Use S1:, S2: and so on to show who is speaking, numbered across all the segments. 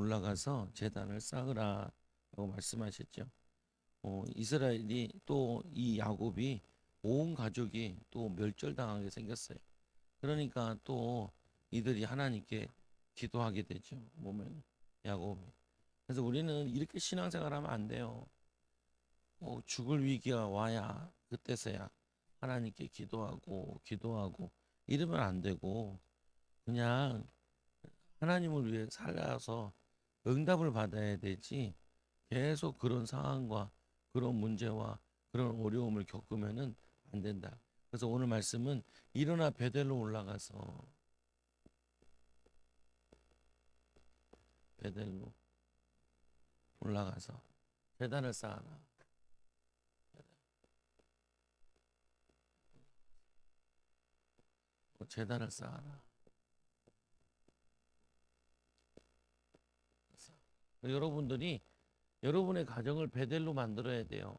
S1: 올라가서 제단을 쌓으라 라고 말씀하셨죠. 이스라엘이 또 이 야곱이 온 가족이 또 멸절당하게 생겼어요. 그러니까 또 이들이 하나님께 기도하게 되죠. 보면 야곱이. 그래서 우리는 이렇게 신앙생활하면 안 돼요. 죽을 위기가 와야 그때서야 하나님께 기도하고 이러면 안 되고 그냥 하나님을 위해 살아서 응답을 받아야 되지 계속 그런 상황과 그런 문제와 그런 어려움을 겪으면은 안 된다. 그래서 오늘 말씀은 일어나 베델로 올라가서 베델로 올라가서 제단을 쌓아라. 제단을 쌓아라. 여러분들이 여러분의 가정을 베델로 만들어야 돼요.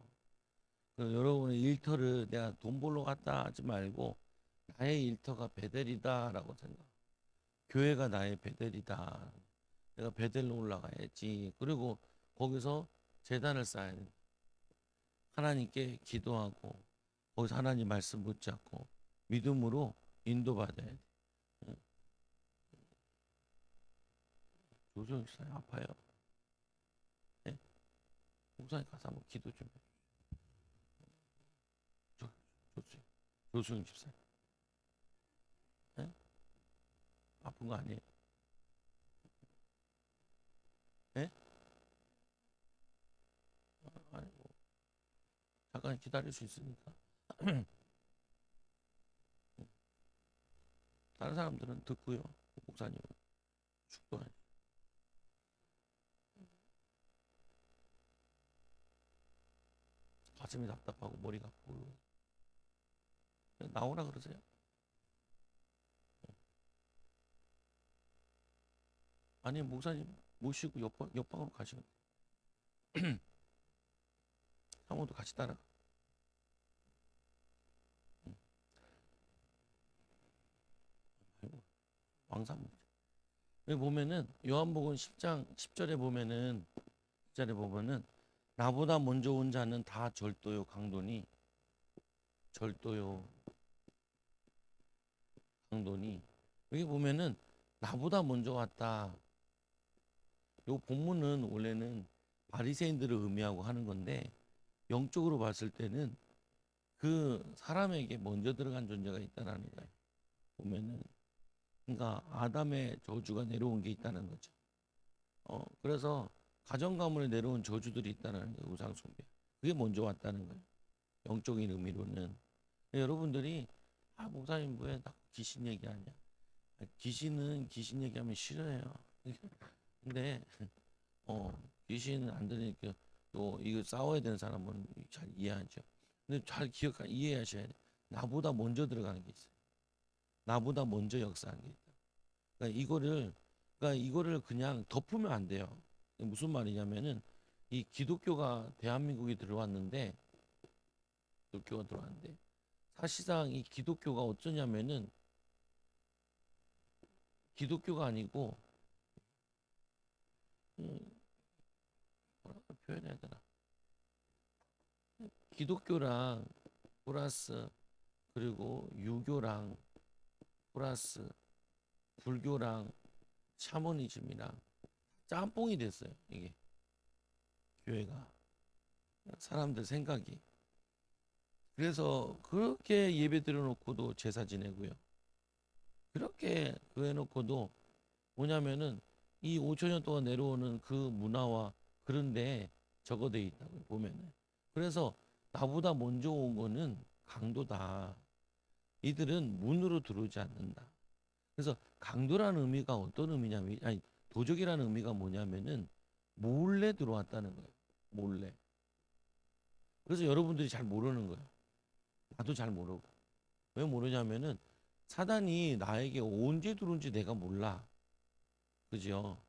S1: 여러분의 일터를 내가 돈 벌러 갔다 하지 말고 나의 일터가 베델이다라고 생각. 교회가 나의 베델이다. 내가 베델로 올라가야지. 그리고 거기서 제단을 쌓아야 돼. 하나님께 기도하고 거기서 하나님 말씀 붙잡고 믿음으로 인도받아야 돼. 조수영 집사님 아파요. 네? 목사님 가서 한번 기도 좀 해. 조수영 집사님. 네? 아픈 거 아니에요? 네? 아니, 뭐, 잠깐 기다릴 수 있으니까. 다른 사람들은 듣고요. 목사님은 죽도 아니고. 가슴이 답답하고 머리가 아프고 나오라 그러세요. 아니 목사님 모시고 옆방으로 가시면 사모도 같이 따라. 왕사모. 여기 보면은 요한복음 10장 10절에 보면은 10절에 보면은 나보다 먼저 온 자는 다 절도요 강도니 절도요 강도니 여기 보면은 나보다 먼저 왔다. 요 본문은 원래는 바리새인들을 의미하고 하는 건데 영적으로 봤을 때는 그 사람에게 먼저 들어간 존재가 있다라는 거예요. 보면은 그러니까 아담의 저주가 내려온 게 있다는 거죠. 그래서 가정 가문에 내려온 저주들이 있다는 거예요. 우상 숭배. 그게 먼저 왔다는 거예요. 영적인 의미로는. 여러분들이 목사님 왜 나 귀신 얘기하냐? 귀신은 귀신 얘기하면 싫어해요. 근데 귀신은 안 들으니까 또 이거 싸워야 되는 사람은 잘 이해하죠. 근데 잘 이해하셔야 돼. 나보다 먼저 들어가는 게 있어요. 나보다 먼저 역사한 게 있다. 그러니까 이거를 그냥 덮으면 안 돼요. 무슨 말이냐면은 이 기독교가 대한민국에 들어왔는데 사실상 이 기독교가 어쩌냐면은 기독교가 아니고 뭐라고 표현해야 되나? 기독교랑 플러스 그리고 유교랑 플러스 불교랑 샤머니즘이랑 짬뽕이 됐어요. 이게 교회가 사람들 생각이. 그래서 그렇게 예배 드려놓고도 제사 지내고요. 그렇게 해놓고도 뭐냐면은 이 5천 년 동안 내려오는 그 문화와 그런데 적어돼 있다고 보면은. 그래서 나보다 먼저 온 거는 강도다. 이들은 문으로 들어오지 않는다. 그래서 강도라는 의미가 어떤 의미냐면, 아니 도적이라는 의미가 뭐냐면은 몰래 들어왔다는 거예요. 몰래. 그래서 여러분들이 잘 모르는 거예요. 나도 잘 모르고. 왜 모르냐면은 사단이 나에게 언제 들어온지 내가 몰라. 그죠?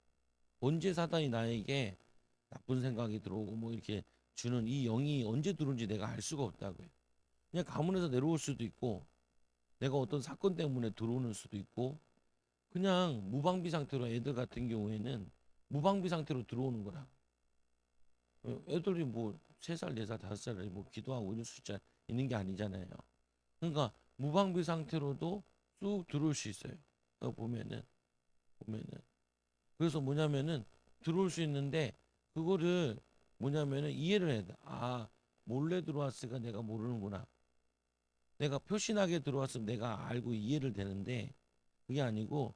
S1: 언제 사단이 나에게 나쁜 생각이 들어오고 뭐 이렇게 주는 이 영이 언제 들어온지 내가 알 수가 없다고요. 그냥 가문에서 내려올 수도 있고 내가 어떤 사건 때문에 들어오는 수도 있고 그냥 무방비 상태로 애들 같은 경우에는 무방비 상태로 들어오는 거라. 애들이 뭐 3살, 4살, 5살에 뭐 기도하고 이럴 수 있는 게 아니잖아요. 그러니까 무방비 상태로도 쑥 들어올 수 있어요. 보면은 그래서 뭐냐면은 들어올 수 있는데 그거를 뭐냐면은 이해를 해야 돼. 아, 몰래 들어왔으니까 내가 모르는구나. 내가 표신하게 들어왔으면 내가 알고 이해를 되는데 그게 아니고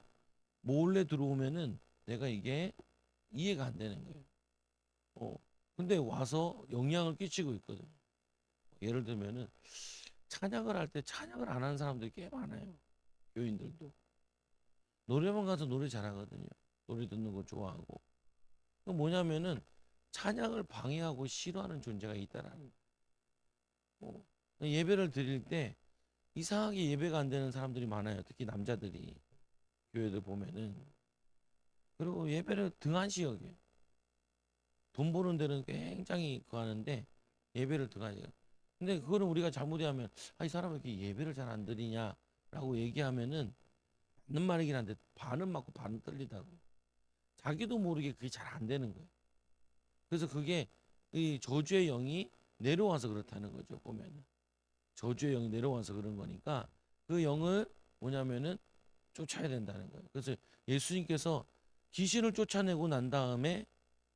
S1: 몰래 들어오면은 내가 이게 이해가 안 되는 거예요. 어. 근데 와서 영향을 끼치고 있거든요. 예를 들면은 찬양을 할 때 찬양을 안 하는 사람들이 꽤 많아요. 교인들도. 노래방 가서 노래 잘하거든요. 노래 듣는 거 좋아하고. 그 뭐냐면은 찬양을 방해하고 싫어하는 존재가 있다라는 거. 예배를 드릴 때 이상하게 예배가 안 되는 사람들이 많아요. 특히 남자들이 교회들 보면은. 그리고 예배를 등한시 여겨요. 돈 버는 데는 굉장히 그거 하는데 예배를 등한시 여겨요. 근데 그거는 우리가 잘못 이해하면 이 사람은 이렇게 예배를 잘 안 드리냐라고 얘기하면은 맞는 말이긴 한데 반은 맞고 반은 틀리다고. 자기도 모르게 그게 잘 안 되는 거예요. 그래서 그게 이 저주의 영이 내려와서 그렇다는 거죠. 보면은 저주의 영이 내려와서 그런 거니까 그 영을 뭐냐면은 쫓아야 된다는 거예요. 그래서 예수님께서 귀신을 쫓아내고 난 다음에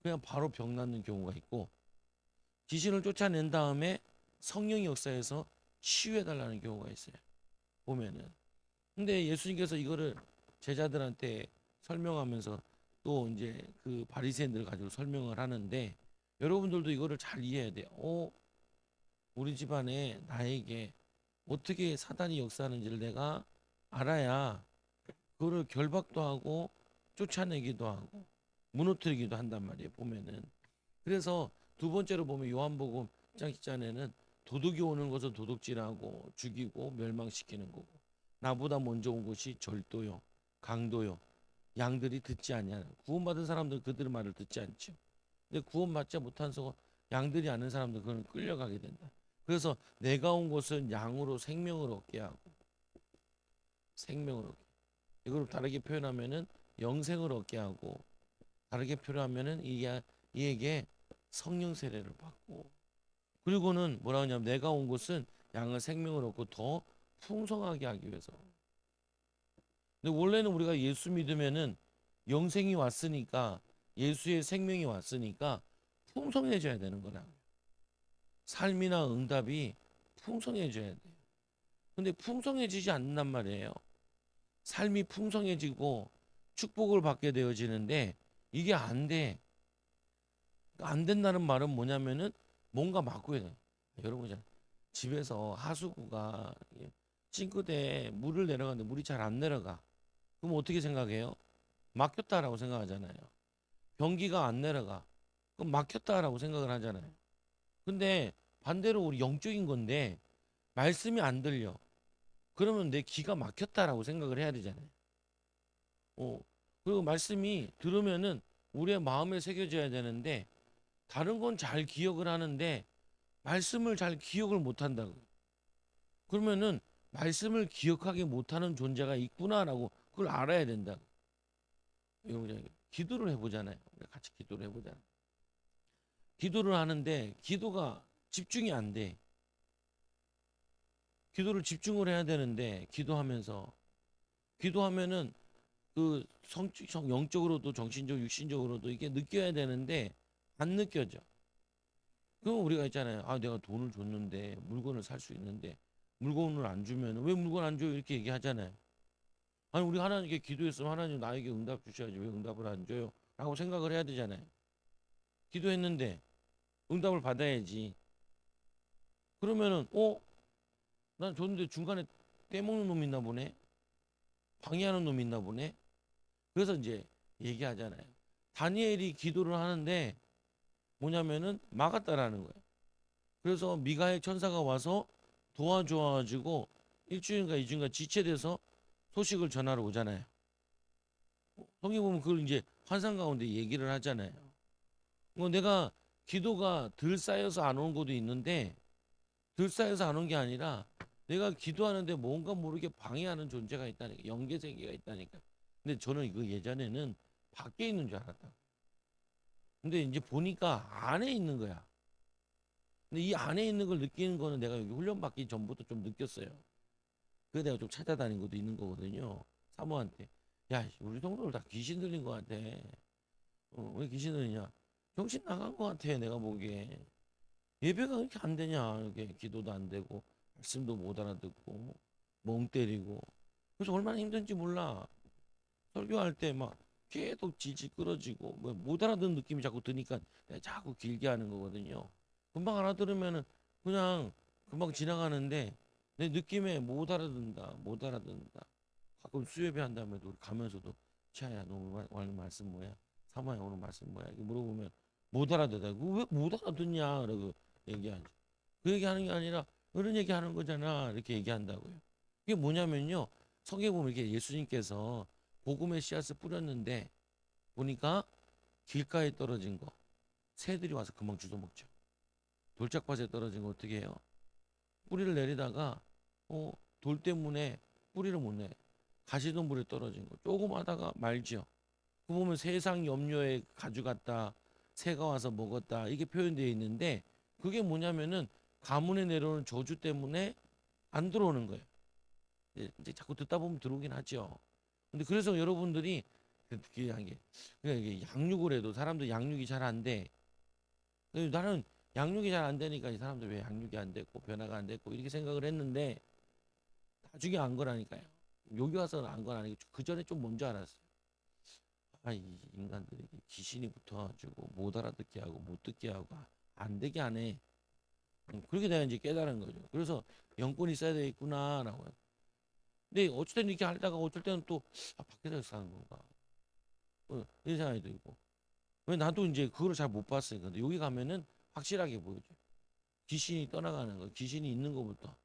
S1: 그냥 바로 병 낫는 경우가 있고 귀신을 쫓아낸 다음에 성령의 역사에서 치유해 달라는 경우가 있어요. 보면은 근데 예수님께서 이거를 제자들한테 설명하면서 또 이제 그 바리새인들 가지고 설명을 하는데 여러분들도 이거를 잘 이해해야 돼요. 우리 집안에 나에게 어떻게 사단이 역사하는지를 내가 알아야 그거를 결박도 하고 쫓아내기도 하고 무너뜨리기도 한단 말이에요. 보면은 그래서 두 번째로 보면 요한복음 1장 10장에는 도둑이 오는 것을 도둑질하고 죽이고 멸망시키는 거고 나보다 먼저 온 것이 절도요 강도요 양들이 듣지 아니하는 구원받은 사람들 그들의 말을 듣지 않죠. 근데 구원받지 못한 양들이 아는 사람들 그건 끌려가게 된다. 그래서 내가 온 것은 양으로 생명을 얻게 하고 생명을 얻게 이걸 다르게 표현하면은 영생을 얻게 하고 다르게 표현하면은 이에게 성령 세례를 받고 그리고는 뭐라 하냐면 내가 온 것은 양을 생명을 얻고 더 풍성하게 하기 위해서. 근데 원래는 우리가 예수 믿으면은 영생이 왔으니까 예수의 생명이 왔으니까 풍성해져야 되는 거라. 삶이나 응답이 풍성해져야 돼요. 근데 풍성해지지 않는단 말이에요. 삶이 풍성해지고 축복을 받게 되어지는데 이게 안 돼. 안 된다는 말은 뭐냐면은 뭔가 막고야 돼. 여러분 집에서 하수구가 싱크대에 물을 내려가는데 물이 잘 안 내려가. 그럼 어떻게 생각해요? 막혔다라고 생각하잖아요. 변기가 안 내려가. 그럼 막혔다라고 생각을 하잖아요. 근데 반대로 우리 영적인 건데 말씀이 안 들려. 그러면 내 귀가 막혔다라고 생각을 해야 되잖아요. 어. 그리고 말씀이 들으면은 우리의 마음에 새겨져야 되는데 다른 건 잘 기억을 하는데 말씀을 잘 기억을 못 한다고. 그러면은 말씀을 기억하기 못하는 존재가 있구나라고 그걸 알아야 된다. 여러분 기도를 해보잖아요. 우리 같이 기도를 해보잖아요. 기도를 하는데 기도가 집중이 안 돼. 기도를 집중을 해야 되는데 기도하면은 그 영적으로도 정신적 육신적으로도 이게 느껴야 되는데 안 느껴져. 그럼 우리가 있잖아요. 내가 돈을 줬는데 물건을 살 수 있는데 물건을 안 주면 왜 물건 안 줘요? 이렇게 얘기하잖아요. 아니 우리 하나님께 기도했으면 하나님 나에게 응답 주셔야지 왜 응답을 안 줘요? 라고 생각을 해야 되잖아요. 기도했는데 응답을 받아야지. 그러면은 난 줬는데 중간에 떼먹는 놈이 있나 보네. 방해하는 놈이 있나 보네. 그래서 이제 얘기하잖아요. 다니엘이 기도를 하는데 뭐냐면은 막았다라는 거예요. 그래서 미가엘 천사가 와서 도와줘가지고 일주일인가 이주인가 지체돼서 소식을 전하러 오잖아요. 성경 보면 그걸 이제 환상 가운데 얘기를 하잖아요. 내가 기도가 덜 쌓여서 안 오는 것도 있는데 덜 쌓여서 안 온 게 아니라 내가 기도하는데 뭔가 모르게 방해하는 존재가 있다니까. 영계세계가 있다니까. 근데 저는 이거 예전에는 밖에 있는 줄 알았다. 근데 이제 보니까 안에 있는 거야. 근데 이 안에 있는 걸 느끼는 거는 내가 여기 훈련받기 전부터 좀 느꼈어요. 그래서 내가 좀 찾아다닌 것도 있는 거거든요. 사모한테. 야, 우리 동료들 다 귀신 들린 것 같아. 왜 귀신 들리냐? 정신 나간 것 같아, 내가 보기에. 예배가 그렇게 안 되냐? 이렇게 기도도 안 되고, 말씀도 못 알아듣고, 멍 때리고. 그래서 얼마나 힘든지 몰라. 설교할 때 막 계속 질질 끌어지고, 뭐 못 알아듣는 느낌이 자꾸 드니까 내가 자꾸 길게 하는 거거든요. 금방 알아들으면은 그냥 금방 지나가는데 내 느낌에 못 알아듣는다, 못 알아듣는다. 가끔 수요예배 한 다음에도 가면서도 치아야 너 오늘 말씀 뭐야? 사모야 오늘 말씀 뭐야? 이렇게 물어보면 못 알아듣다. 왜 못 알아듣냐? 그러고 얘기하지. 그 얘기하는 게 아니라 어른 얘기하는 거잖아. 이렇게 얘기한다고요. 이게 뭐냐면요. 성경에 보면 이렇게 예수님께서 복음의 씨앗을 뿌렸는데 보니까 길가에 떨어진 거 새들이 와서 금방 주워먹죠. 돌짝밭에 떨어진 거 어떻게 해요? 뿌리를 내리다가 어, 돌 때문에 뿌리를 못 내. 가시덤불에 떨어진 거 조금 하다가 말죠. 그 보면 세상 염려에 가져갔다. 새가 와서 먹었다. 이게 표현되어 있는데 그게 뭐냐면은 가문에 내려오는 저주 때문에 안 들어오는 거예요. 이제 자꾸 듣다 보면 들어오긴 하죠. 근데 그래서 여러분들이 그게 한 게, 그러니까 이게 양육을 해도 사람들 양육이 잘 안 돼. 나는 양육이 잘 안 되니까 이 사람들 왜 양육이 안 됐고 변화가 안 됐고 이렇게 생각을 했는데 나중에 안 거라니까요. 여기 와서 안 건 아니고 그 전에 좀 뭔지 알았어요. 아, 이 인간들이 귀신이 붙어가지고 못 알아듣게 하고 못 듣게 하고 안 되게 하네. 그렇게 내가 이제 깨달은 거죠. 그래서 영권이 있어야 되겠구나라고. 근데 어쩔 때는 이렇게 하다가 어쩔 때는 또 밖에서 사는 건가. 이런 생각이 들고. 왜 나도 이제 그걸 잘 못 봤으니까. 근데 여기 가면은 확실하게 보여줘. 귀신이 떠나가는 거, 귀신이 있는 것부터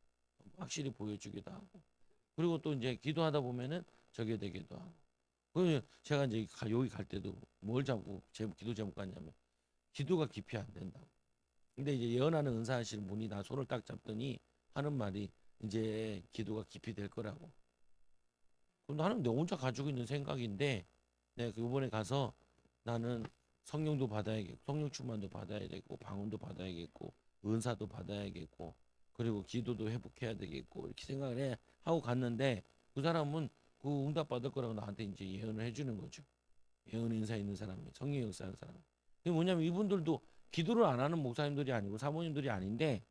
S1: 확실히 보여주기도 하고. 그리고 또 이제 기도하다 보면은 저게 되기도 하고. 그래서 제가 이제 여기 갈 때도 뭘 잡고 제 기도 제목 같냐면 기도가 깊이 안 된다고. 근데 이제 예언하는 은사하시는 분이 나 손을 딱 잡더니 하는 말이 이제 기도가 깊이 될 거라고. 그럼 나는 내 혼자 가지고 있는 생각인데 내가 그 이번에 가서 나는 성령도 받아야겠고 성령 충만도 받아야 되고 방언도 받아야겠고 은사도 받아야겠고 그리고 기도도 회복해야 되겠고 이렇게 생각을 해 하고 갔는데 그 사람은 그 응답 받을 거라고 나한테 이제 예언을 해주는 거죠. 예언 인사 있는 사람이 성령 역사하는 사람. 그게 뭐냐면 이분들도 기도를 안 하는 목사님들이 아니고 사모님들이 아닌데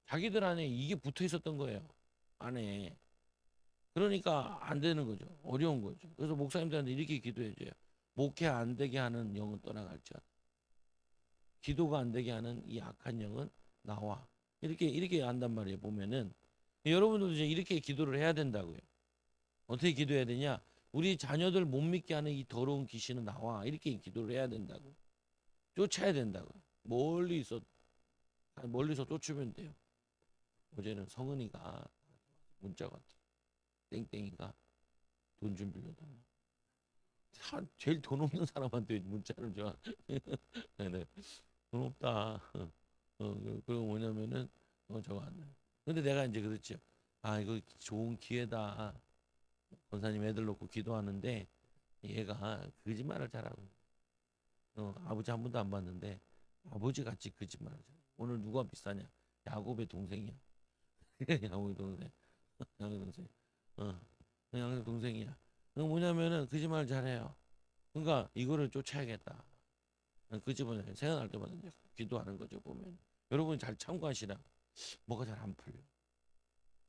S1: 자기들 안에 이게 붙어 있었던 거예요. 안에. 그러니까 안 되는 거죠. 어려운 거죠. 그래서 목사님들한테 이렇게 기도해 줘요. 목회 안 되게 하는 영은 떠나갈지어다. 기도가 안 되게 하는 이 악한 영은 나와. 이렇게 한단 말이에요. 보면은 여러분들도 이제 이렇게 기도를 해야 된다고요. 어떻게 기도해야 되냐? 우리 자녀들 못 믿게 하는 이 더러운 귀신은 나와. 이렇게 기도를 해야 된다고. 쫓아야 된다고. 멀리서 쫓으면 돼요. 어제는 성은이가 문자가 왔대. 땡땡이가 돈 좀 빌려달라. 제일 돈 없는 사람한테 문자를 줘. 네네. 돈 없다. 그리고 뭐냐면은 저거 안 돼. 근데 내가 이제 그랬지. 아 이거 좋은 기회다. 권사님 애들 놓고 기도하는데 얘가 거짓말을 잘하고. 아버지 한 번도 안 봤는데 아버지 같이 거짓말을 잘해. 오늘 누가 비싸냐? 야곱의 동생이야. 야곱의 동생. 야곱의 동생. 어, 야곱의 동생이야. 뭐냐면은 거짓말 잘해요. 그러니까 이거를 쫓아야겠다. 그 집은 생각날 때마다 이제 기도하는 거죠 보면. 여러분이 잘 참고하시라. 뭐가 잘 안 풀려.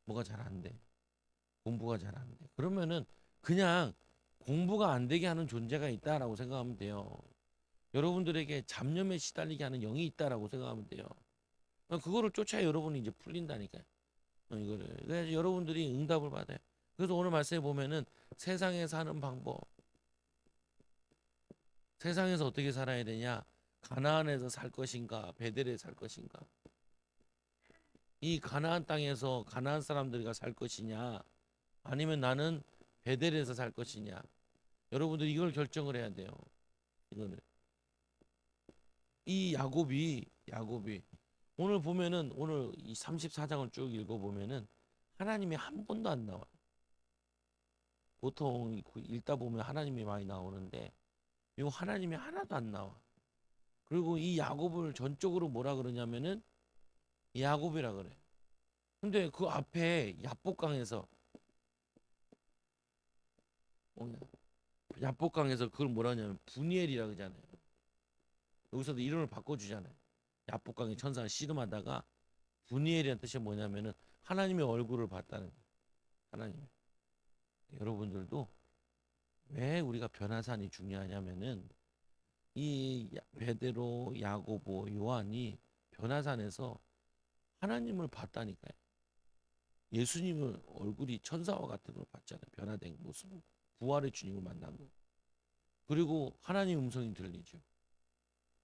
S1: 뭐가 잘 안 돼. 공부가 잘 안 돼. 그러면은 그냥 공부가 안 되게 하는 존재가 있다라고 생각하면 돼요. 여러분들에게 잡념에 시달리게 하는 영이 있다라고 생각하면 돼요. 그거를 쫓아야 여러분이 이제 풀린다니까요. 이거를. 그래서 여러분들이 응답을 받아요. 그래서 오늘 말씀에 보면은 세상에 사는 방법, 세상에서 어떻게 살아야 되냐? 가나안에서 살 것인가, 베델에 살 것인가? 이 가나안 땅에서 가나안 사람들과 살 것이냐, 아니면 나는 베델에서 살 것이냐? 여러분들 이걸 결정을 해야 돼요. 이거는 이 야곱이 오늘 보면은 오늘 이 34장을 쭉 읽어 보면은 하나님이 한 번도 안 나와. 보통 읽다 보면 하나님이 많이 나오는데 이 하나님이 하나도 안 나와. 그리고 이 야곱을 전적으로 뭐라 그러냐면은 야곱이라 그래. 근데 그 앞에 야복강에서 뭐냐, 야복강에서 그걸 뭐라 하냐면 분이엘이라 그러잖아요. 여기서도 이름을 바꿔주잖아요. 야복강의 천사가 씨름하다가 분이엘이라는 뜻이 뭐냐면은 하나님의 얼굴을 봤다는 거예요. 하나님. 여러분들도 왜 우리가 변화산이 중요하냐면은 이 베드로, 야고보, 요한이 변화산에서 하나님을 봤다니까요. 예수님을 얼굴이 천사와 같은 걸 봤잖아요. 변화된 모습을. 부활의 주님을 만난 거. 그리고 하나님 음성이 들리죠.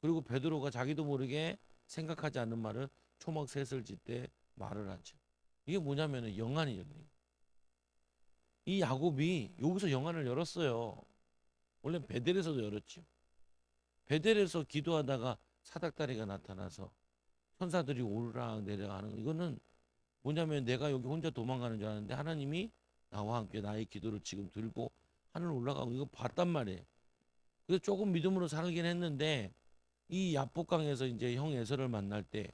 S1: 그리고 베드로가 자기도 모르게 생각하지 않는 말을 초막 셋을 짓때 말을 하죠. 이게 뭐냐면은 영안이 열린 거예요. 이 야곱이 여기서 영안을 열었어요. 원래 베델에서도 열었죠. 베델에서 기도하다가 사닥다리가 나타나서 천사들이 오르락 내려가는 거. 이거는 뭐냐면 내가 여기 혼자 도망가는 줄 알았는데 하나님이 나와 함께 나의 기도를 지금 들고 하늘 올라가고 이거 봤단 말이에요. 그래서 조금 믿음으로 살긴 했는데 이 야복강에서 이제 형 에서를 만날 때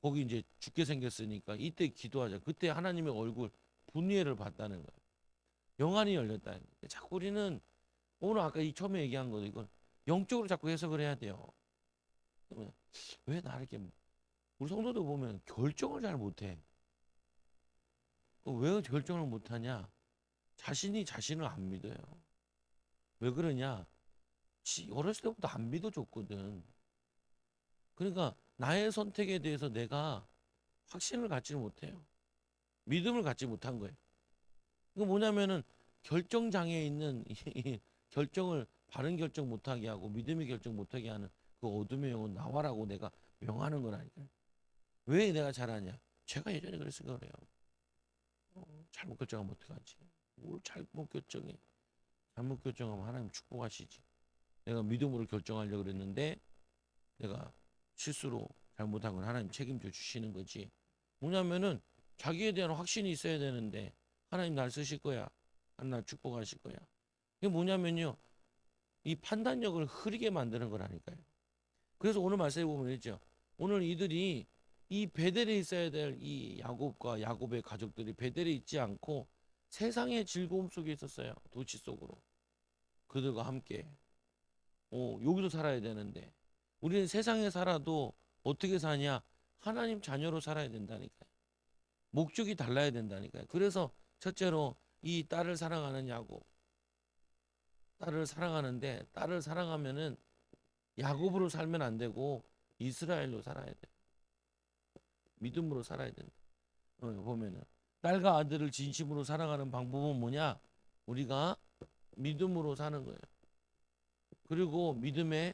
S1: 거기 이제 죽게 생겼으니까 이때 기도하자. 그때 하나님의 얼굴 분이엘을 봤다는 거예요. 영안이 열렸다는 거예요. 자꾸 우리는 오늘 아까 이 처음에 얘기한 거 이건 영적으로 자꾸 해석을 해야 돼요. 왜 나 이렇게 우리 성도들 보면 결정을 잘 못해. 왜 결정을 못하냐? 자신이 자신을 안 믿어요. 왜 그러냐? 어렸을 때부터 안 믿어줬거든. 그러니까 나의 선택에 대해서 내가 확신을 갖지 못해요. 믿음을 갖지 못한 거예요. 이거 뭐냐면은 결정장애에 있는 이 결정을 바른 결정 못하게 하고 믿음의 결정 못하게 하는 그 어둠의 영혼 나와라고 내가 명하는 거라니까요. 왜 내가 잘하냐? 제가 예전에 그랬으니까 그래요. 잘못 결정하면 어떡하지? 뭘 잘못 결정해? 잘못 결정하면 하나님 축복하시지. 내가 믿음으로 결정하려고 그랬는데 내가 실수로 잘못한 건 하나님 책임져 주시는 거지. 뭐냐면은 자기에 대한 확신이 있어야 되는데 하나님 날 쓰실 거야. 하나님 날 축복하실 거야. 이게 뭐냐면요. 이 판단력을 흐리게 만드는 거라니까요. 그래서 오늘 말씀에 보면 있죠. 오늘 이들이 이 베델에 있어야 될 이 야곱과 야곱의 가족들이 베델에 있지 않고 세상의 즐거움 속에 있었어요. 도치 속으로. 그들과 함께. 여기도 살아야 되는데 우리는 세상에 살아도 어떻게 사냐? 하나님 자녀로 살아야 된다니까요. 목적이 달라야 된다니까요. 그래서 첫째로 이 딸을 사랑하는 야곱. 딸을 사랑하는데 딸을 사랑하면은 야곱으로 살면 안 되고 이스라엘로 살아야 돼. 믿음으로 살아야 된다. 보면은 딸과 아들을 진심으로 사랑하는 방법은 뭐냐? 우리가 믿음으로 사는 거예요. 그리고 믿음의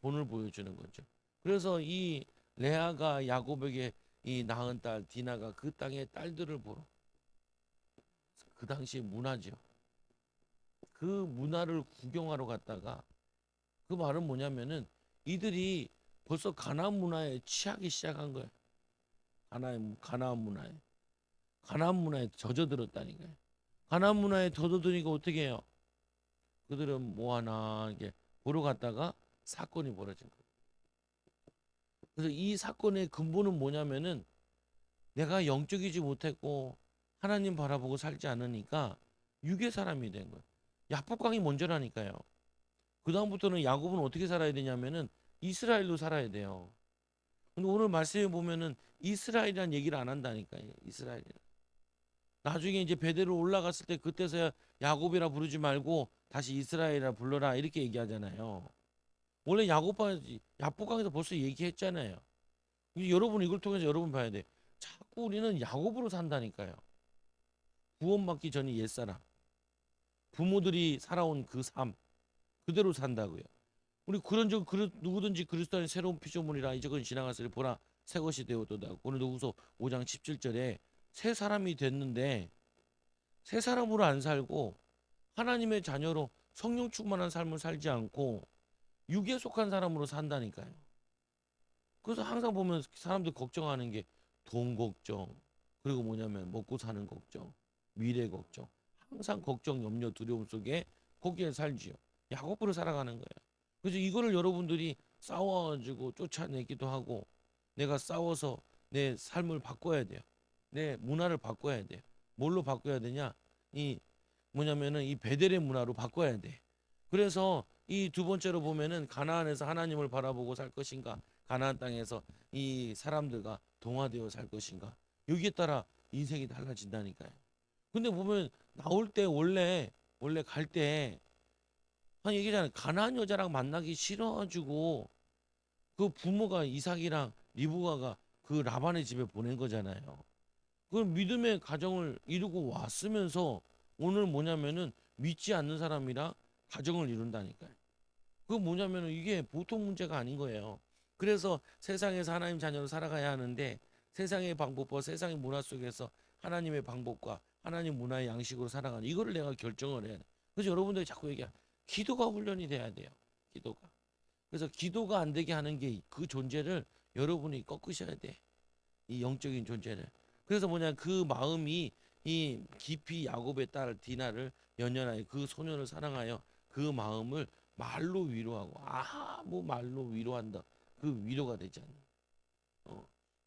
S1: 본을 보여주는 거죠. 그래서 이 레아가 야곱에게 이 낳은 딸 디나가 그 땅의 딸들을 보러 그 당시 문화죠. 그 문화를 구경하러 갔다가 그 말은 뭐냐면은 이들이 벌써 가나안 문화에 취하기 시작한 거예요. 가나안 문화에 가나안 문화에 젖어들었다니까요. 가나안 문화에 젖어드니까 어떻게 해요? 그들은 뭐 하나 이게 보러 갔다가 사건이 벌어진 거예요. 그래서 이 사건의 근본은 뭐냐면은 내가 영적이지 못했고 하나님 바라보고 살지 않으니까 육의 사람이 된 거예요. 야복강이 먼저라니까요. 그 다음부터는 야곱은 어떻게 살아야 되냐면은 이스라엘로 살아야 돼요. 근데 오늘 말씀에 보면은 이스라엘이란 얘기를 안 한다니까요. 이스라엘. 나중에 이제 베델로 올라갔을 때 그때서야 야곱이라 부르지 말고 다시 이스라엘이라 불러라 이렇게 얘기하잖아요. 원래 야복강에서 벌써 얘기했잖아요. 여러분 이걸 통해서 여러분 봐야 돼. 자꾸 우리는 야곱으로 산다니까요. 구원받기 전이 옛사람. 부모들이 살아온 그 삶 그대로 산다고요. 우리 그런 적 누구든지 그리스도 안에 새로운 피조물이라 이제 그건 지나갔으리 보라 새 것이 되었도다. 고린도후서 5장 17절에 새 사람이 됐는데 새 사람으로 안 살고 하나님의 자녀로 성령 충만한 삶을 살지 않고 육에 속한 사람으로 산다니까요. 그래서 항상 보면 사람들 걱정하는 게 돈 걱정, 그리고 뭐냐면 먹고 사는 걱정, 미래 걱정. 항상 걱정, 염려, 두려움 속에 거기에 살지요. 야곱으로 살아가는 거예요. 그래서 이거를 여러분들이 싸워가지고 쫓아내기도 하고 내가 싸워서 내 삶을 바꿔야 돼요. 내 문화를 바꿔야 돼요. 뭘로 바꿔야 되냐? 이 뭐냐면은 이 베델의 문화로 바꿔야 돼. 그래서 이 두 번째로 보면은 가나안에서 하나님을 바라보고 살 것인가, 가나안 땅에서 이 사람들과 동화되어 살 것인가. 여기에 따라 인생이 달라진다니까요. 근데 보면 나올 때 원래 갈 때 한 얘기잖아요. 가나안 여자랑 만나기 싫어가지고 그 부모가 이삭이랑 리브가가 그 라반의 집에 보낸 거잖아요. 그 믿음의 가정을 이루고 왔으면서 오늘 뭐냐면은 믿지 않는 사람이랑 가정을 이룬다니까요. 그 뭐냐면은 이게 보통 문제가 아닌 거예요. 그래서 세상에서 하나님 자녀로 살아가야 하는데 세상의 방법과 세상의 문화 속에서 하나님의 방법과 하나님 문화의 양식으로 살아가는 이거를 내가 결정을 해야 돼. 그래서 여러분들이 자꾸 얘기해. 기도가 훈련이 돼야 돼요. 기도가. 그래서 기도가 안 되게 하는 게 그 존재를 여러분이 꺾으셔야 돼. 이 영적인 존재를. 그래서 뭐냐 그 마음이 이 깊이 야곱의 딸 디나를 연연하여 그 소년을 사랑하여 그 마음을 말로 위로하고 아무 말로 위로한다. 그 위로가 되지 않는.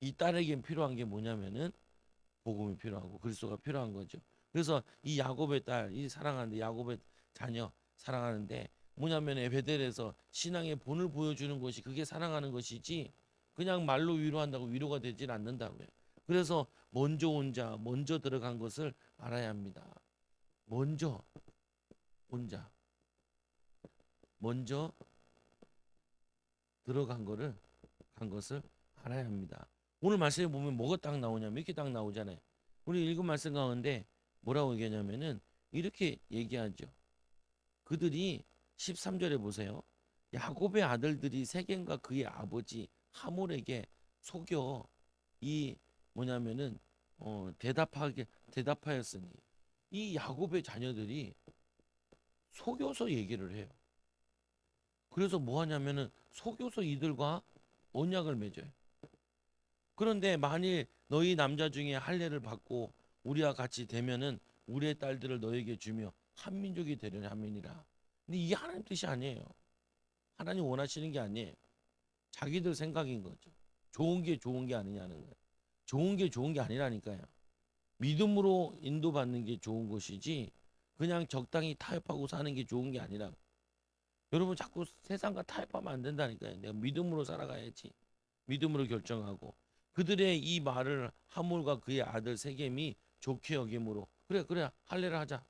S1: 이 딸에겐 필요한 게 뭐냐면은 복음이 필요하고 그리스도가 필요한 거죠. 그래서 이 야곱의 딸, 이 사랑하는데 야곱의 자녀 사랑하는데 뭐냐면 베델에서 신앙의 본을 보여주는 것이 그게 사랑하는 것이지 그냥 말로 위로한다고 위로가 되질 않는다고요. 그래서 먼저 온 자, 먼저 들어간 것을 알아야 합니다. 먼저 온 자, 먼저 들어간 거를 간 것을 알아야 합니다. 오늘 말씀에 보면 뭐가 딱 나오냐면 이렇게 딱 나오잖아요. 우리 읽은 말씀 가운데 뭐라고 얘기하냐면은 이렇게 얘기하죠. 그들이 13절에 보세요. 야곱의 아들들이 세겜과 그의 아버지 하몰에게 속여 이 뭐냐면은 대답하였으니 이 야곱의 자녀들이 속여서 얘기를 해요. 그래서 뭐 하냐면은 속여서 이들과 언약을 맺어요. 그런데 만일 너희 남자 중에 할례를 받고 우리와 같이 되면은 우리의 딸들을 너에게 주며 한 민족이 되려니 함이니라. 근데 이게 하나님 뜻이 아니에요. 하나님 원하시는 게 아니에요. 자기들 생각인 거죠. 좋은 게 좋은 게 아니냐는 거예요. 좋은 게 좋은 게 아니라니까요. 믿음으로 인도받는 게 좋은 것이지 그냥 적당히 타협하고 사는 게 좋은 게 아니라 여러분 자꾸 세상과 타협하면 안 된다니까요. 내가 믿음으로 살아가야지. 믿음으로 결정하고 그들의 이 말을 하몰과 그의 아들 세겜이 좋게 여김으로 그래 할례를 하자.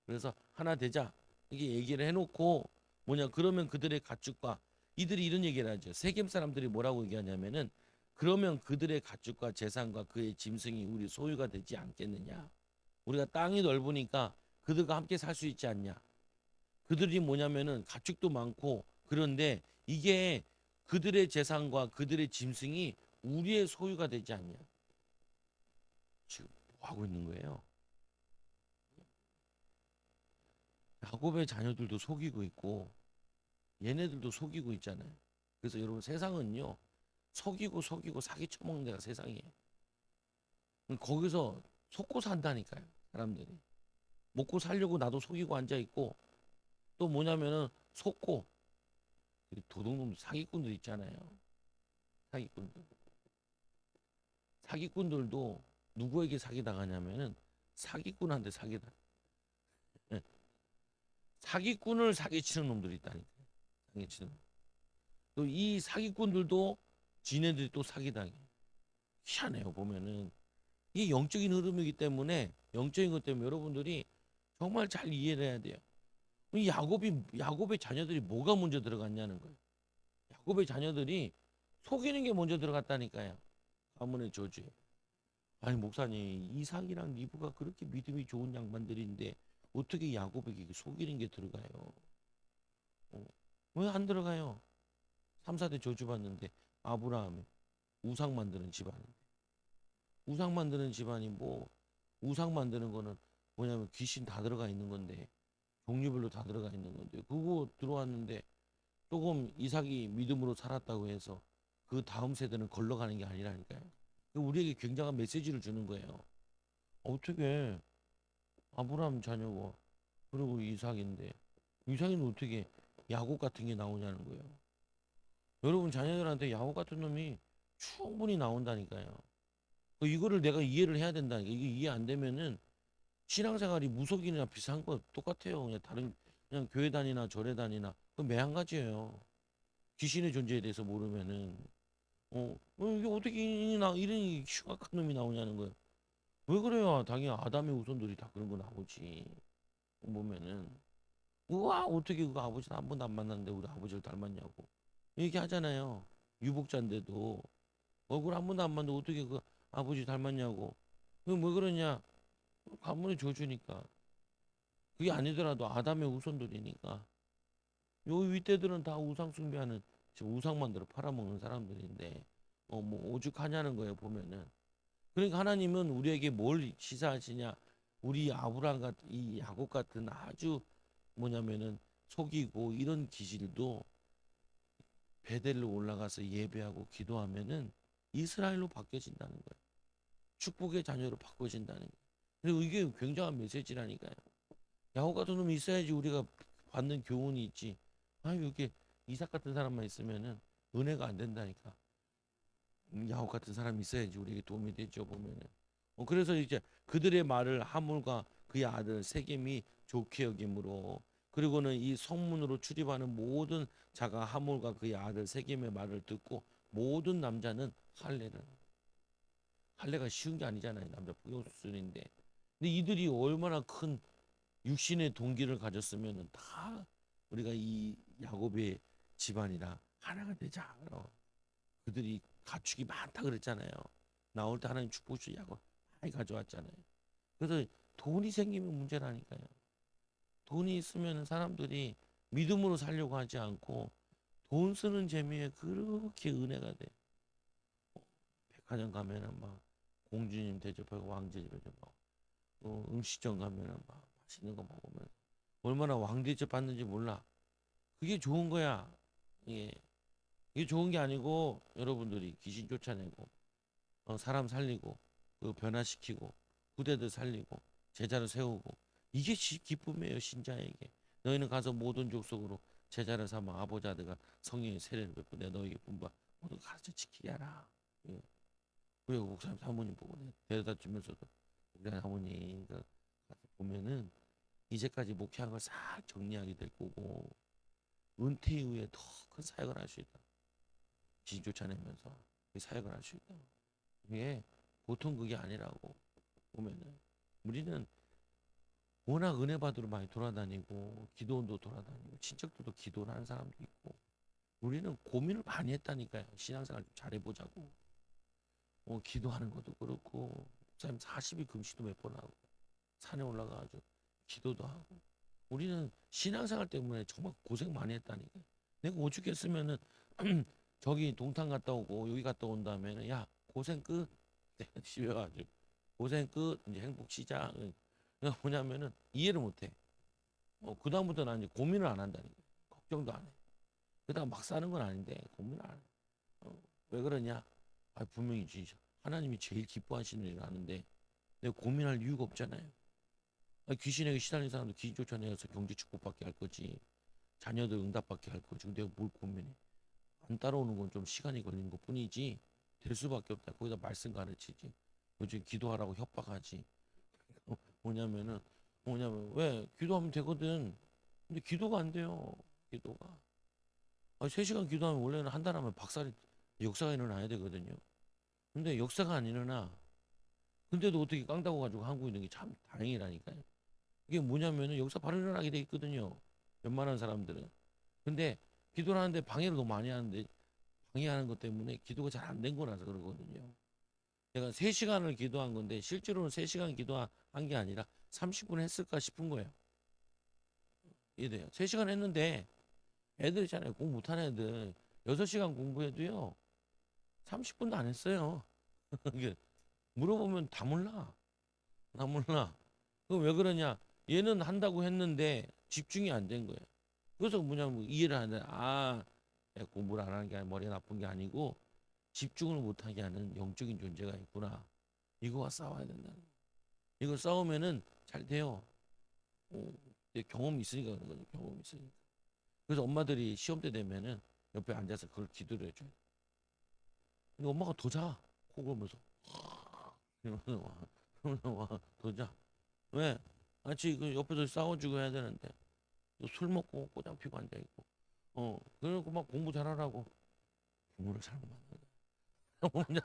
S1: 그래서 하나 되자. 이게 얘기를 해놓고 뭐냐 그러면 그들의 가축과 이들이 이런 얘기를 하죠. 세겜 사람들이 뭐라고 얘기하냐면은 그러면 그들의 가축과 재산과 그의 짐승이 우리 소유가 되지 않겠느냐. 우리가 땅이 넓으니까 그들과 함께 살 수 있지 않냐. 그들이 뭐냐면은 가축도 많고 그런데 이게 그들의 재산과 그들의 짐승이 우리의 소유가 되지 않냐. 지금 뭐 하고 있는 거예요? 야곱의 자녀들도 속이고 있고 얘네들도 속이고 있잖아요. 그래서 여러분 세상은요 속이고 사기 쳐먹는 데가 세상이에요. 거기서 속고 산다니까요. 사람들이 먹고 살려고 나도 속이고 앉아 있고 또 뭐냐면은 속고 도둑놈 사기꾼들 있잖아요. 사기꾼들. 사기꾼들도 누구에게 사기당하냐면은 사기꾼한테 사기당. 예. 사기꾼을 사기치는 놈들이 있다니까. 사기치는. 또 이 사기꾼들도 지네들이 또 사기당해. 희한해요 보면은 이게 영적인 흐름이기 때문에 영적인 것 때문에 여러분들이 정말 잘 이해를 해야 돼요. 이 야곱의 자녀들이 뭐가 먼저 들어갔냐는 거예요. 야곱의 자녀들이 속이는 게 먼저 들어갔다니까요. 가문의 저주에. 아니 목사님 이삭이랑 리브가 그렇게 믿음이 좋은 양반들인데 어떻게 야곱에게 속이는 게 들어가요? 왜 안 들어가요? 3, 4대 저주받는데 아브라함이 우상 만드는 집안인데 우상 만드는 집안이 뭐 우상 만드는 거는 뭐냐면 귀신 다 들어가 있는 건데 종류별로 다 들어가 있는 건데 그거 들어왔는데 조금 이삭이 믿음으로 살았다고 해서 그 다음 세대는 걸러가는 게 아니라니까요. 우리에게 굉장한 메시지를 주는 거예요. 어떻게 아브라함 자녀고 그리고 이삭인데 이삭이는 어떻게 야곱 같은 게 나오냐는 거예요. 여러분 자녀들한테 야곱 같은 놈이 충분히 나온다니까요. 이거를 내가 이해를 해야 된다니까. 이게 이해 안 되면은 신앙생활이 무속인이나 비슷한 거 똑같아요. 그냥 다른 그냥 교회 다니나 절에 다니나 그 매한가지예요. 귀신의 존재에 대해서 모르면은 이게 어떻게 이런 흉악한 놈이 나오냐는 거예요. 왜 그래요? 당연히 아담의 후손들이 다 그런 거 나오지. 보면은 우와 어떻게 그 아버지는 한 번도 안 만났는데 우리 아버지를 닮았냐고 얘기하잖아요. 유복자인데도 얼굴 한 번도 안 봤는데 어떻게 그 아버지 닮았냐고. 왜 그러냐? 가문의 저주니까. 그게 아니더라도 아담의 후손들이니까. 요 윗대들은 다 우상 숭배하는 지금 우상 만들어 팔아먹는 사람들인데 뭐 오죽하냐는 거예요 보면은. 그러니까 하나님은 우리에게 뭘 시사하시냐? 우리 아브라함 같은 이 야곱 같은 아주 뭐냐면은 속이고 이런 기질도 베델로 올라가서 예배하고 기도하면은 이스라엘로 바뀌어진다는 거예요. 축복의 자녀로 바꿔진다는 거예요. 그리고 이게 굉장한 메시지라니까요. 야곱 같은 놈이 있어야지 우리가 받는 교훈이 있지. 이게 이삭 같은 사람만 있으면은 은혜가 안 된다니까. 야곱 같은 사람이 있어야지 우리에게 도움이 되죠 보면은. 그래서 이제 그들의 말을 하물과 그의 아들 세겜이 좋게 여김으로 그리고는 이 성문으로 출입하는 모든 자가 하물과 그의 아들 세겜의 말을 듣고 모든 남자는 할례를 할례가 쉬운 게 아니잖아요. 남자 포교수술인데. 근데 이들이 얼마나 큰 육신의 동기를 가졌으면은 다 우리가 이 야곱의 집안이라 하나가 되자. 그들이 가축이 많다 그랬잖아요. 나올 때 하나님 축복 주시고 많이 가져왔잖아요. 그래서 돈이 생기면 문제라니까요. 돈이 있으면 사람들이 믿음으로 살려고 하지 않고 돈 쓰는 재미에 그렇게 은혜가 돼. 백화점 가면은 막 공주님 대접하고 왕제 집에 막 음식점 가면은 막 맛있는 거 먹으면 얼마나 왕대접 받는지 몰라. 그게 좋은 거야. 예. 이게 좋은 게 아니고 여러분들이 귀신 쫓아내고 사람 살리고 변화시키고 후대들 살리고 제자를 세우고 이게 기쁨이에요 신자에게. 너희는 가서 모든 족속으로 제자를 삼아 아버지 아들과 성령의 세례를 베푸 내가 너희에게 분바 모두 가르쳐 지키게 하라. 예. 우리 목사님 사모님 보고 데려다 주면서도 우리 사모님 보면은 이제까지 목회한 걸 싹 정리하게 될 거고 은퇴 이후에 더 큰 사역을 할 수 있다. 진 쫓아내면서 사역을 할 수 있다. 이게 보통 그게 아니라고 보면은 우리는 워낙 은혜 받으러 많이 돌아다니고 기도원도 돌아다니고 친척들도 기도를 하는 사람도 있고 우리는 고민을 많이 했다니까요. 신앙생활 좀 잘해보자고. 기도하는 것도 그렇고 목사님 40일 금식도 몇 번 하고 산에 올라가가지고 기도도 하고 우리는 신앙생활 때문에 정말 고생 많이 했다니까. 내가 오죽했으면은 저기 동탄 갔다 오고 여기 갔다 온 다음에는 야 고생 끝. 내가 집에 가지고 고생 끝 이제 행복 시작. 그러니까 뭐냐면은 이해를 못해. 그 다음부터 는 이제 고민을 안 한다니까. 걱정도 안 해. 그다가 막 사는 건 아닌데 고민을 안 해. 왜 그러냐? 분명히 하나님이 제일 기뻐하시는 일을 하는데 내가 고민할 이유가 없잖아요. 귀신에게 시달린 사람도 귀신 쫓아내서 경제 축복받게 할 거지. 자녀들 응답받게 할 거지. 내가 뭘 고민해? 안 따라오는 건 좀 시간이 걸리는 것 뿐이지 될 수밖에 없다. 거기다 말씀 가르치지. 요즘 기도하라고 협박하지. 뭐냐면은 왜 기도하면 되거든. 근데 기도가 안 돼요. 기도가. 3시간 기도하면 원래는 한 달 하면 박살이 역사가 일어나야 되거든요. 근데 역사가 안 일어나. 근데도 어떻게 깡다고 가지고 한국에 있는 게 참 다행이라니까요. 이게 뭐냐면은 역사 바로 일어나게 돼 있거든요. 웬만한 사람들은. 근데 기도를 하는데 방해를 너무 많이 하는데 방해하는 것 때문에 기도가 잘 안 된 거라서 그러거든요. 내가 3시간을 기도한 건데 실제로는 3시간 기도한 게 아니라 30분 했을까 싶은 거예요. 이해돼요? 3시간 했는데 애들 있잖아요. 공부 못하는 애들 6시간 공부해도요. 30분도 안 했어요. 이게 물어보면 다 몰라. 다 몰라. 그거 왜 그러냐? 얘는 한다고 했는데 집중이 안 된 거예요. 그래서 뭐냐면 이해를 하는데 공부를 안 하는 게 아니라 머리가 나쁜 게 아니고 집중을 못하게 하는 영적인 존재가 있구나. 이거와 싸워야 된다는 거예요. 이거 싸우면은 잘 돼요. 어, 경험이 있으니까 그런 거죠. 경험이 있으니까. 그래서 엄마들이 시험 때 되면은 옆에 앉아서 그걸 기도를 해줘요. 근데 엄마가 더 자. 코 골면서. 이러면서 와. 그러면서 와. 더 자. 왜? 같이 그 옆에서 싸워주고 해야 되는데 또 술 먹고 꼬장 피고 앉아있고 그리고 막 공부 잘하라고 부모를 잘못 만나요.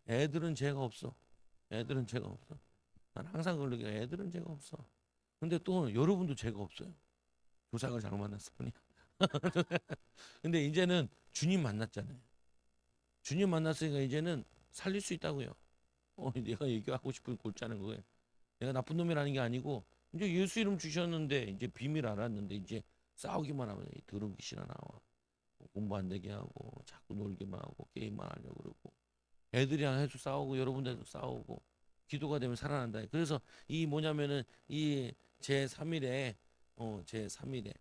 S1: 애들은 죄가 없어. 애들은 죄가 없어. 난 항상 그러게 애들은 죄가 없어. 근데 또 여러분도 죄가 없어요. 조상을 잘못 만났을 뿐이야. 근데 이제는 주님 만났잖아요. 주님 만났으니까 이제는 살릴 수 있다고요. 내가 얘기하고 싶은 골자는 거예요. 내가 나쁜 놈이라는 게 아니고 이제 예수 이름 주셨는데 이제 비밀 알았는데 이제 싸우기만 하면 이 더러운 귀신아 나와. 공부 안 되게 하고 자꾸 놀기만 하고 게임만 하려고 그러고 애들이랑 해도 싸우고 여러분들도 싸우고 기도가 되면 살아난다. 그래서 이 뭐냐면은 이 제3일에 제3일에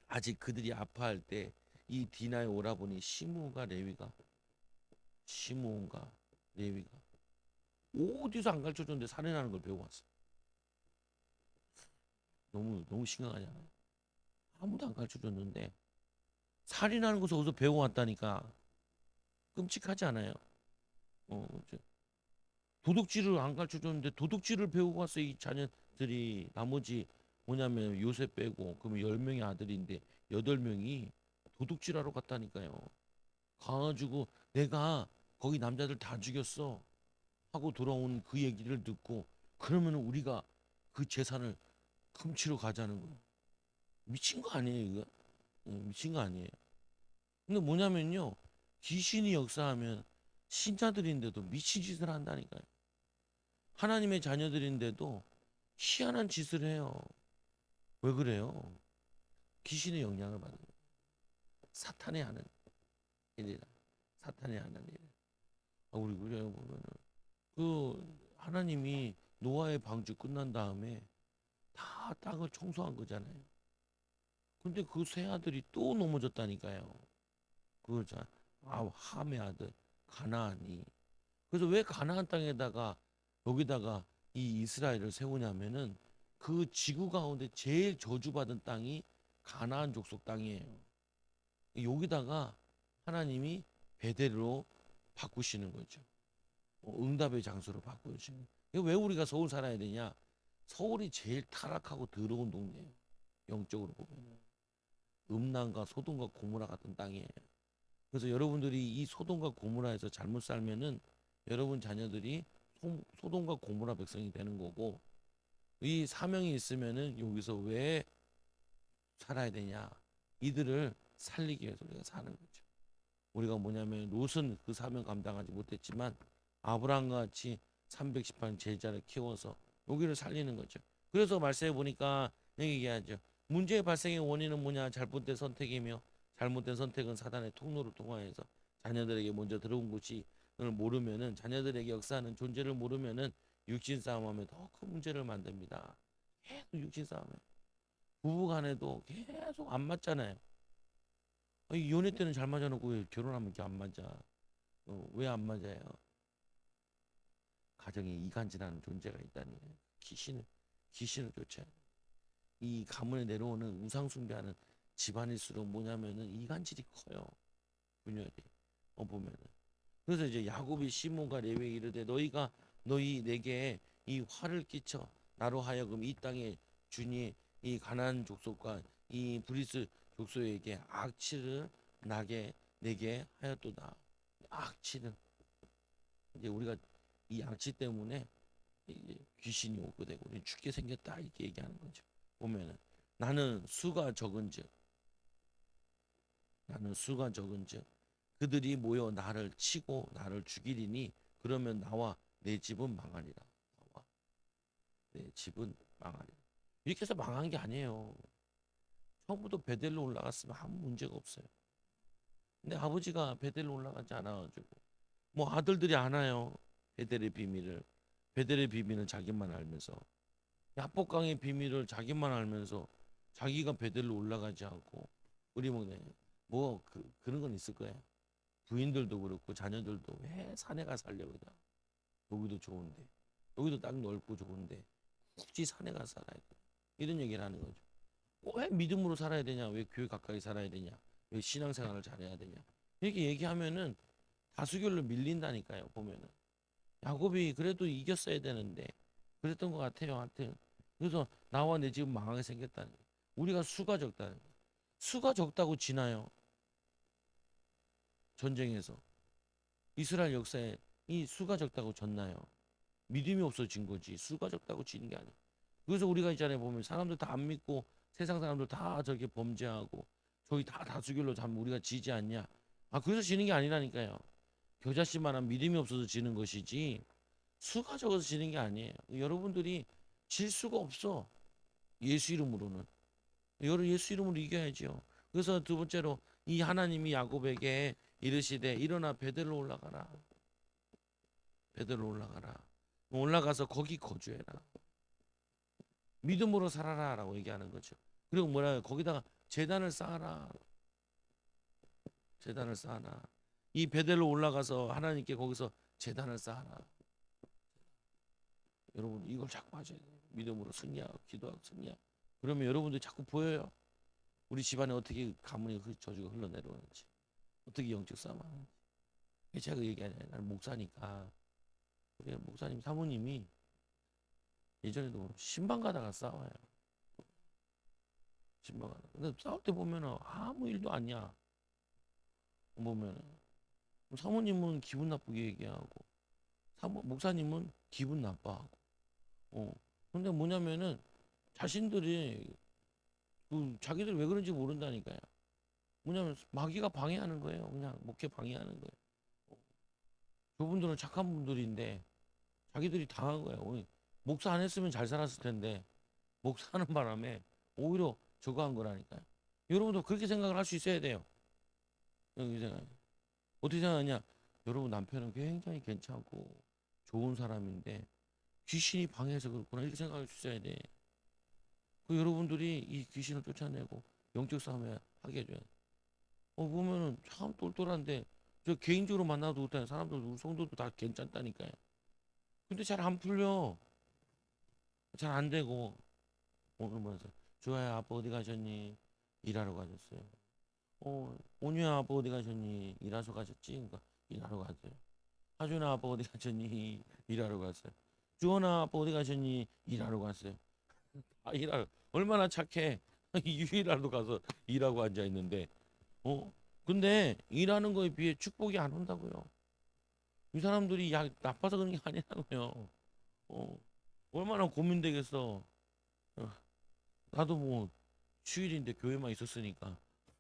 S1: 아직 그들이 아파할 때 이 디나의 오라버니 시므온과 레위가 어디서 안 가르쳐줬는데 살인하는 걸 배우고 왔어. 너무 너무 심각하잖아요. 아무도 안 가르쳐줬는데 살인하는 것을 어디서 배워왔다니까. 끔찍하지 않아요? 이제 도둑질을 안 가르쳐줬는데 도둑질을 배우고 왔어 이 자녀들이. 나머지 뭐냐면 요셉 빼고 그러면 10명의 아들인데 8명이 도둑질하러 갔다니까요. 가가지고 내가 거기 남자들 다 죽였어 하고 돌아온 그 얘기를 듣고 그러면 우리가 그 재산을 훔치러 가자는 거예요. 미친 거 아니에요 이거? 미친 거 아니에요. 근데 뭐냐면요, 귀신이 역사하면 신자들인데도 미친 짓을 한다니까요. 하나님의 자녀들인데도 희한한 짓을 해요. 왜 그래요? 귀신의 영향을 받는 거예요. 사탄이 하는 일이라. 사탄이 하는 일. 우리 그래요 보면은 그 하나님이 노아의 방주 끝난 다음에 다 땅을 청소한 거잖아요. 근데 그 세 아들이 또 넘어졌다니까요. 그자 함의 아들 가나안이. 그래서 왜 가나안 땅에다가 여기다가 이 이스라엘을 세우냐면은 그 지구 가운데 제일 저주받은 땅이 가나안 족속 땅이에요. 여기다가 하나님이 베델로 바꾸시는 거죠. 응답의 장소로 바꾸시는. 왜 우리가 서울 살아야 되냐? 서울이 제일 타락하고 더러운 동네예요. 영적으로 보면 음란과 소돔과 고모라 같은 땅이에요. 그래서 여러분들이 이 소돔과 고모라에서 잘못 살면은 여러분 자녀들이 소돔과 고모라 백성이 되는 거고, 이 사명이 있으면은 여기서 왜 살아야 되냐? 이들을 살리기 위해서 우리가 사는 거죠. 우리가 뭐냐면 롯은 그 사명 감당하지 못했지만 아브라함과 같이 318 제자를 키워서 여기를 살리는 거죠. 그래서 말씀해 보니까 얘기하죠. 문제의 발생의 원인은 뭐냐? 잘못된 선택이며 잘못된 선택은 사단의 통로를 통하여서 자녀들에게 먼저 들어온 것이 모르면은, 자녀들에게 역사하는 존재를 모르면은 육신 싸움하면 더 큰 문제를 만듭니다. 계속 육신 싸움에 부부간에도 계속 안 맞잖아요. 연애 때는 잘 맞아놓고 왜 결혼하면 이렇게 안 맞아? 왜 안 맞아요? 가정에 이간질하는 존재가 있다니. 귀신을 쫓아야 돼. 이 가문에 내려오는 우상 숭배하는 집안일수록 뭐냐면은 이간질이 커요. 분열이. 보면은. 그래서 이제 야곱이 시몬과 레위에 이르되 너희가 너희 내게 이 화를 끼쳐 나로 하여금 이 땅에 주니 이 가나안 족속과 이 브리스 족속에게 악취를 나게 내게 하였도다. 악취를. 이제 우리가 이 악취 때문에 이제 귀신이 오게 되고 우리 죽게 생겼다 이렇게 얘기하는 거죠. 보면은 나는 수가 적은즉 그들이 모여 나를 치고 나를 죽이리니 그러면 나와 내 집은 망하리라. 나와 내 집은 망하리라. 이렇게 해서 망한 게 아니에요. 처음부터 베델로 올라갔으면 아무 문제가 없어요. 근데 아버지가 베델로 올라가지 않아가지고 뭐 아들들이 아나요. 베델의 비밀을. 베델의 비밀은 자기만 알면서, 야복강의 비밀을 자기만 알면서 자기가 베델로 올라가지 않고 우리 그런 건 있을 거예요. 부인들도 그렇고 자녀들도 왜 산에 가 살려고 그래. 여기도 좋은데, 여기도 딱 넓고 좋은데 굳이 산에 가 살아야 돼. 이런 얘기를 하는 거죠. 왜 믿음으로 살아야 되냐? 왜 교회 가까이 살아야 되냐? 왜 신앙생활을 잘해야 되냐? 이렇게 얘기하면은 다수결로 밀린다니까요. 보면은 야곱이 그래도 이겼어야 되는데 그랬던 것 같아요. 하여튼 그래서 나와 내 집은 망하게 생겼다는 거예요. 우리가 수가 적다는 거예요. 수가 적다고 지나요. 전쟁에서 이스라엘 역사에 이 수가 적다고 졌나요? 믿음이 없어진 거지. 수가 적다고 지는 게 아니야. 그래서 우리가 있잖아요. 보면 사람들 다 안 믿고 세상 사람들 다 저렇게 범죄하고 저희 다 다수결로 잠 우리가 지지 않냐? 아 그래서 지는 게 아니라니까요. 겨자씨만한 믿음이 없어서 지는 것이지 수가 적어서 지는 게 아니에요. 여러분들이 질 수가 없어. 예수 이름으로는. 여러 예수 이름으로 이겨야죠. 그래서 두 번째로 이 하나님이 야곱에게 이르시되 일어나 베델로 올라가라. 베델로 올라가라. 올라가서 거기 거주해라. 믿음으로 살아라라고 얘기하는 거죠. 그리고 뭐라 거기다가 제단을 쌓아라. 제단을 쌓아라. 이 베델로 올라가서 하나님께 거기서 제단을 쌓아라. 여러분 이걸 자꾸 하셔야 돼요. 믿음으로 승리하고 기도하고 승리하고. 그러면 여러분들 자꾸 보여요. 우리 집안에 어떻게 가문이 저주가 흘러내려오는지, 어떻게 영적 싸움 하는지. 제가 얘기하잖아요. 나는 목사니까. 우리 목사님 사모님이 예전에도 신방 가다가 싸워요. 신방 가다가. 근데 싸울 때 보면은 아무 일도 아니야. 보면은 사모님은 기분 나쁘게 얘기하고, 목사님은 기분 나빠하고. 근데 뭐냐면은 자신들이 자기들 왜 그런지 모른다니까요. 뭐냐면 마귀가 방해하는 거예요. 그냥 목회 방해하는 거예요. 저분들은 착한 분들인데 자기들이 당한 거예요. 목사 안 했으면 잘 살았을 텐데 목사하는 바람에 오히려 저거 한 거라니까요. 여러분도 그렇게 생각을 할 수 있어야 돼요. 여기 생각. 어떻게 생각하냐? 여러분 남편은 굉장히 괜찮고 좋은 사람인데 귀신이 방해해서 그렇구나 이렇게 생각할 수 있어야 돼. 그 여러분들이 이 귀신을 쫓아내고 영적 싸움에 하게 해줘야 돼. 보면은 참 똘똘한데 저 개인적으로 만나도 못하는 사람들 우리 성도도 다 괜찮다니까요. 근데 잘 안 풀려. 잘 안 되고 오늘 뭐서 주아야 아빠 어디 가셨니? 일하러 가셨어요. 온유야 아빠 어디 가셨니? 일하러 가셨지? 그러니까 일하러 갔어요. 하준아 아빠 어디 가셨니? 일하러 갔어요. 주원아 아빠 어디 가셨니? 일하러 갔어요. 아 일하러 얼마나 착해. 일하러 가서 일하고 앉아 있는데 근데 일하는 거에 비해 축복이 안 온다고요. 이 사람들이 나빠서 그런 게 아니라고요. 어, 얼마나 고민되겠어. 어, 나도 뭐 휴일인데 교회만 있었으니까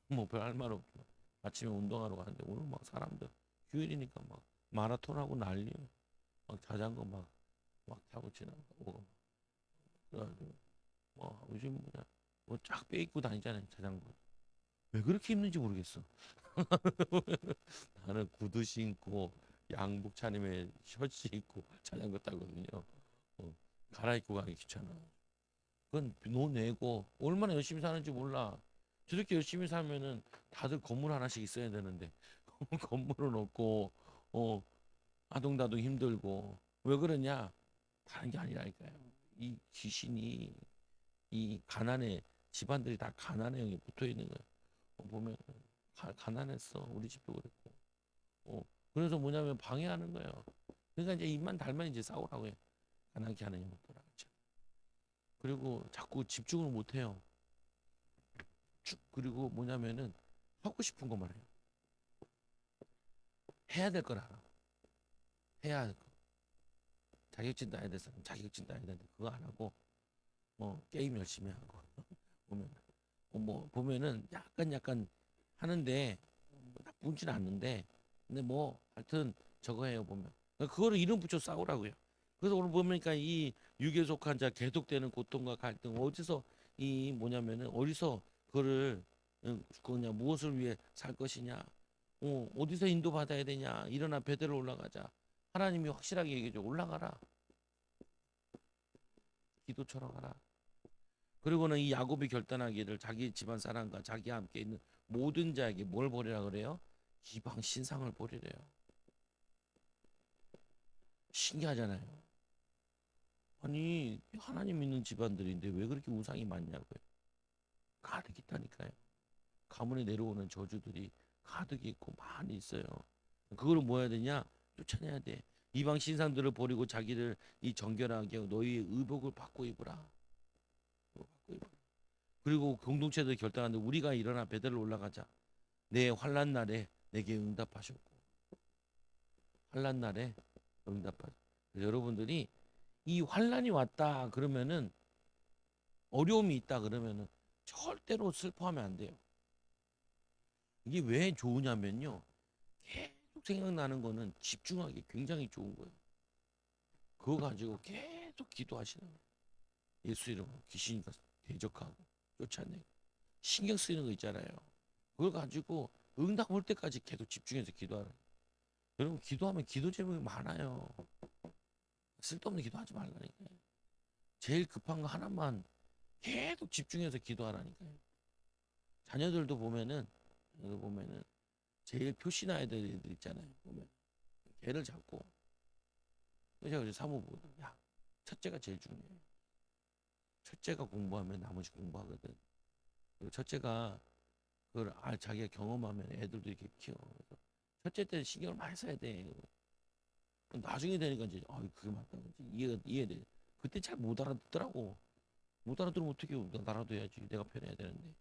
S1: 뭐 별 할 말 없고 아침에 운동하러 가는데 오늘 막 사람들 휴일이니까 막 마라톤하고 난리예요. 막 자전거 막 타고 지나가고 그래가지고 뭐 요즘 뭐쫙 빼입고 다니잖아요 자전거. 왜 그렇게 입는지 모르겠어. 나는 구두 신고 양복 차림에 셔츠 입고 자전거 타거든요. 어, 갈아입고 가기 귀찮아. 그건 돈 내고 얼마나 열심히 사는지 몰라. 저렇게 열심히 살면은 다들 건물 하나씩 있어야 되는데 건물은 없고 아동다동 힘들고 왜 그러냐? 다른 게 아니라니까요. 이 귀신이 이 가난에 집안들이 다 가난에 여기 붙어 있는 거예요. 보면 가난했어. 우리 집도 그랬고. 어, 그래서 뭐냐면 방해하는 거예요. 그러니까 이제 입만 달면 이제 싸우라고 해. 가난케 하는 이것들아. 그리고 자꾸 집중을 못 해요. 그리고 뭐냐면은 하고 싶은 것만 해요. 해야 될 걸 알아. 해야 할 거. 자격증 따야 될 사람 자격증 따야 되는데 그거 안 하고 게임 열심히 하고 보면 뭐 보면은 약간 하는데 나쁘진 않는데 근데 뭐 하여튼 저거 해요 보면 그거를 이름 붙여 싸우라고요. 그래서 오늘 보니까 이 육에 속한 자 계속되는 고통과 갈등 어디서 이 뭐냐면은 어디서 그거를 그냐 무엇을 위해 살 것이냐 어디서 인도받아야 되냐 일어나 베델로 올라가자 하나님이 확실하게 얘기해줘 올라가라 기도처럼 하라. 그리고는 이 야곱이 결단하기를 자기 집안 사람과 자기와 함께 있는 모든 자에게 뭘 버리라 그래요? 이방 신상을 버리래요. 신기하잖아요. 아니 하나님 믿는 집안들인데 왜 그렇게 우상이 많냐고요. 가득 있다니까요. 가문에 내려오는 저주들이 가득 있고 많이 있어요. 그걸 뭐 해야 되냐? 쫓아내야 돼. 이방 신상들을 버리고 자기를 이 정결하게 하고 너희의 의복을 받고 입으라. 받고 입으라. 그리고 공동체들 결단하는데 우리가 일어나 베델로 올라가자. 내 환난 날에 내게 응답하셨고 환난 날에 응답하셨고 여러분들이 이 환난이 왔다 그러면은 어려움이 있다 그러면은 절대로 슬퍼하면 안 돼요. 이게 왜 좋으냐면요. 계속 생각나는 거는 집중하기 굉장히 좋은 거예요. 그거 가지고 계속 기도하시는 거예요. 예수 이름으로 귀신이 대적하고 쫓아내고 신경 쓰이는 거 있잖아요. 그걸 가지고 응답 올 때까지 계속 집중해서 기도하는 거예요. 여러분 기도하면 기도 제목이 많아요. 쓸데없는 기도하지 말라니까요. 제일 급한 거 하나만 계속 집중해서 기도하라니까요. 자녀들도 보면은 제일 표시나야 될 애들 있잖아요. 보면 걔를 잡고 제가 어제 사모 보거든. 야, 첫째가 제일 중요해. 첫째가 공부하면 나머지 공부하거든. 그리고 첫째가 그걸 자기가 경험하면 애들도 이렇게 키워. 그래서 첫째 때는 신경을 많이 써야 돼. 나중에 되니까 이제 그게 맞다. 이해돼. 그때 잘 못 알아듣더라고. 못 알아들으면 어떻게 알아둬야지. 내가 편해야 되는데.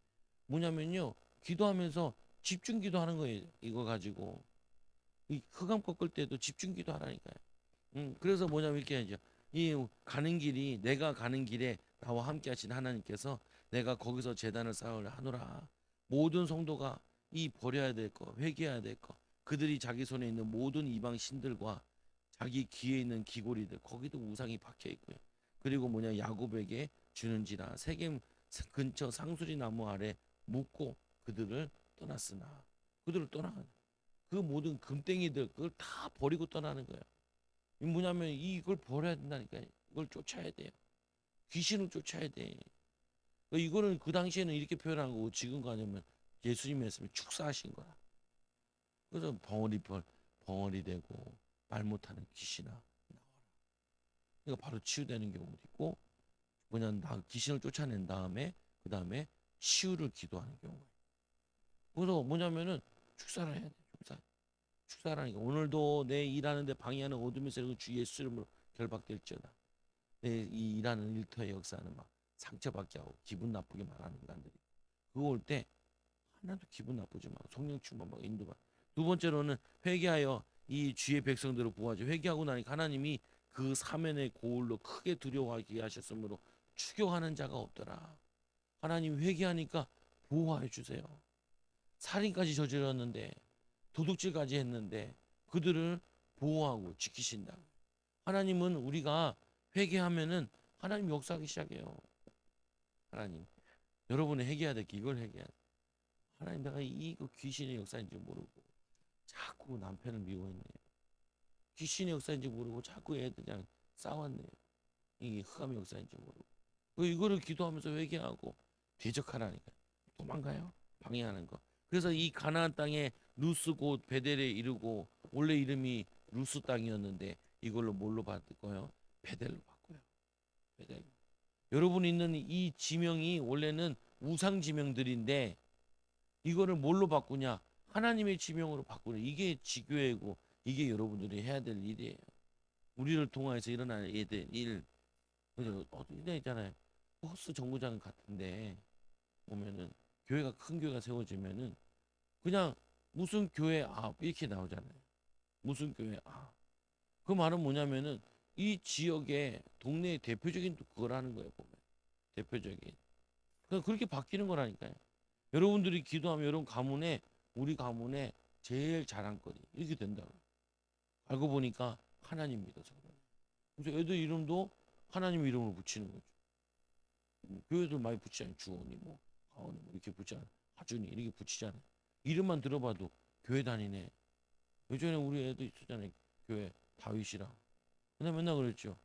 S1: 뭐냐면요. 기도하면서 집중 기도하는 거예요. 이거 가지고. 이 흑암 꺾을 때도 집중 기도하라니까요. 그래서 뭐냐면 이렇게 하죠. 이 가는 길이 내가 가는 길에 나와 함께 하신 하나님께서 내가 거기서 제단을 쌓으려 하노라. 모든 성도가 이 버려야 될 거, 회개해야 될 거, 그들이 자기 손에 있는 모든 이방 신들과 자기 귀에 있는 귀고리들 거기도 우상이 박혀 있고요. 그리고 뭐냐 야곱에게 주는지라 세겜 근처 상수리 나무 아래 묻고 그들을 떠났으나 그들을 떠나 그 모든 금땡이들 그걸 다 버리고 떠나는 거예요. 이 뭐냐면 이걸 버려야 된다니까. 이걸 쫓아야 돼요. 귀신을 쫓아야 돼. 이거는 그 당시에는 이렇게 표현한 거고 지금 가냐면 예수님 말씀에 축사하신 거야. 그래서 벙어리 되고 말 못하는 귀신아 나와라. 그러니까 바로 치유되는 경우도 있고 뭐냐 나 귀신을 쫓아낸 다음에 그 다음에 치유를 기도하는 경우가 있고. 그래서 뭐냐면은 축사를 해야 돼. 축사라니까 오늘도 내 일하는데 방해하는 어둠의 세력은 주 예수 이름으로 결박될지어다. 내 이 일하는 일터의 역사는 막 상처받게 하고 기분 나쁘게 말하는 인간들이 그거 올 때 하나도 기분 나쁘지 마. 성령 충만 막 인도가. 두 번째로는 회개하여 이 주의 백성들을 보호하죠. 회개하고 나니까 하나님이 그 사면의 고울로 크게 두려워하게 하셨으므로 추격하는 자가 없더라. 하나님 회개하니까 보호해 주세요. 살인까지 저질렀는데 도둑질까지 했는데 그들을 보호하고 지키신다. 하나님은 우리가 회개하면은 하나님 역사하기 시작해요. 하나님 여러분이 회개해야 될 게 이걸 회개해야 돼. 하나님 내가 이거 귀신의 역사인지 모르고 자꾸 남편을 미워했네요. 귀신의 역사인지 모르고 자꾸 애들이랑 싸웠네요. 이게 흑암의 역사인지 모르고 이거를 기도하면서 회개하고 대적하라니까. 도망가요. 방해하는 거. 그래서 이 가나안 땅에 루스 곧 베델에 이르고 원래 이름이 루스 땅이었는데 이걸로 뭘로 바꿔요? 베델로 바꿔요. 베델. 여러분 있는 이 지명이 원래는 우상 지명들인데 이거를 뭘로 바꾸냐? 하나님의 지명으로 바꾸는 이게 지교회고 이게 여러분들이 해야 될 일이에요. 우리를 통하여서 일어날 일. 어떤 데 있잖아요. 버스 정거장 같은데 보면은 교회가 큰 교회가 세워지면은 그냥 무슨 교회 앞 이렇게 나오잖아요. 무슨 교회 앞. 그 말은 뭐냐면은 이 지역의 동네의 대표적인 그거라는 거예요. 보면 대표적인. 그렇게 바뀌는 거라니까요. 여러분들이 기도하면 여러분 가문에 우리 가문에 제일 자랑거리 이렇게 된다고. 알고 보니까 하나님 믿어서 그래요. 그래서 애들 이름도 하나님 이름으로 붙이는 거죠. 교회들 많이 붙이잖아요. 주원이 뭐 가원이 뭐 이렇게 붙잖아요. 하준이 이렇게 붙이잖아요. 이름만 들어봐도 교회 다니네. 예전에 우리 애들 있었잖아요. 교회 다윗이라. 근데 맨날 그랬죠.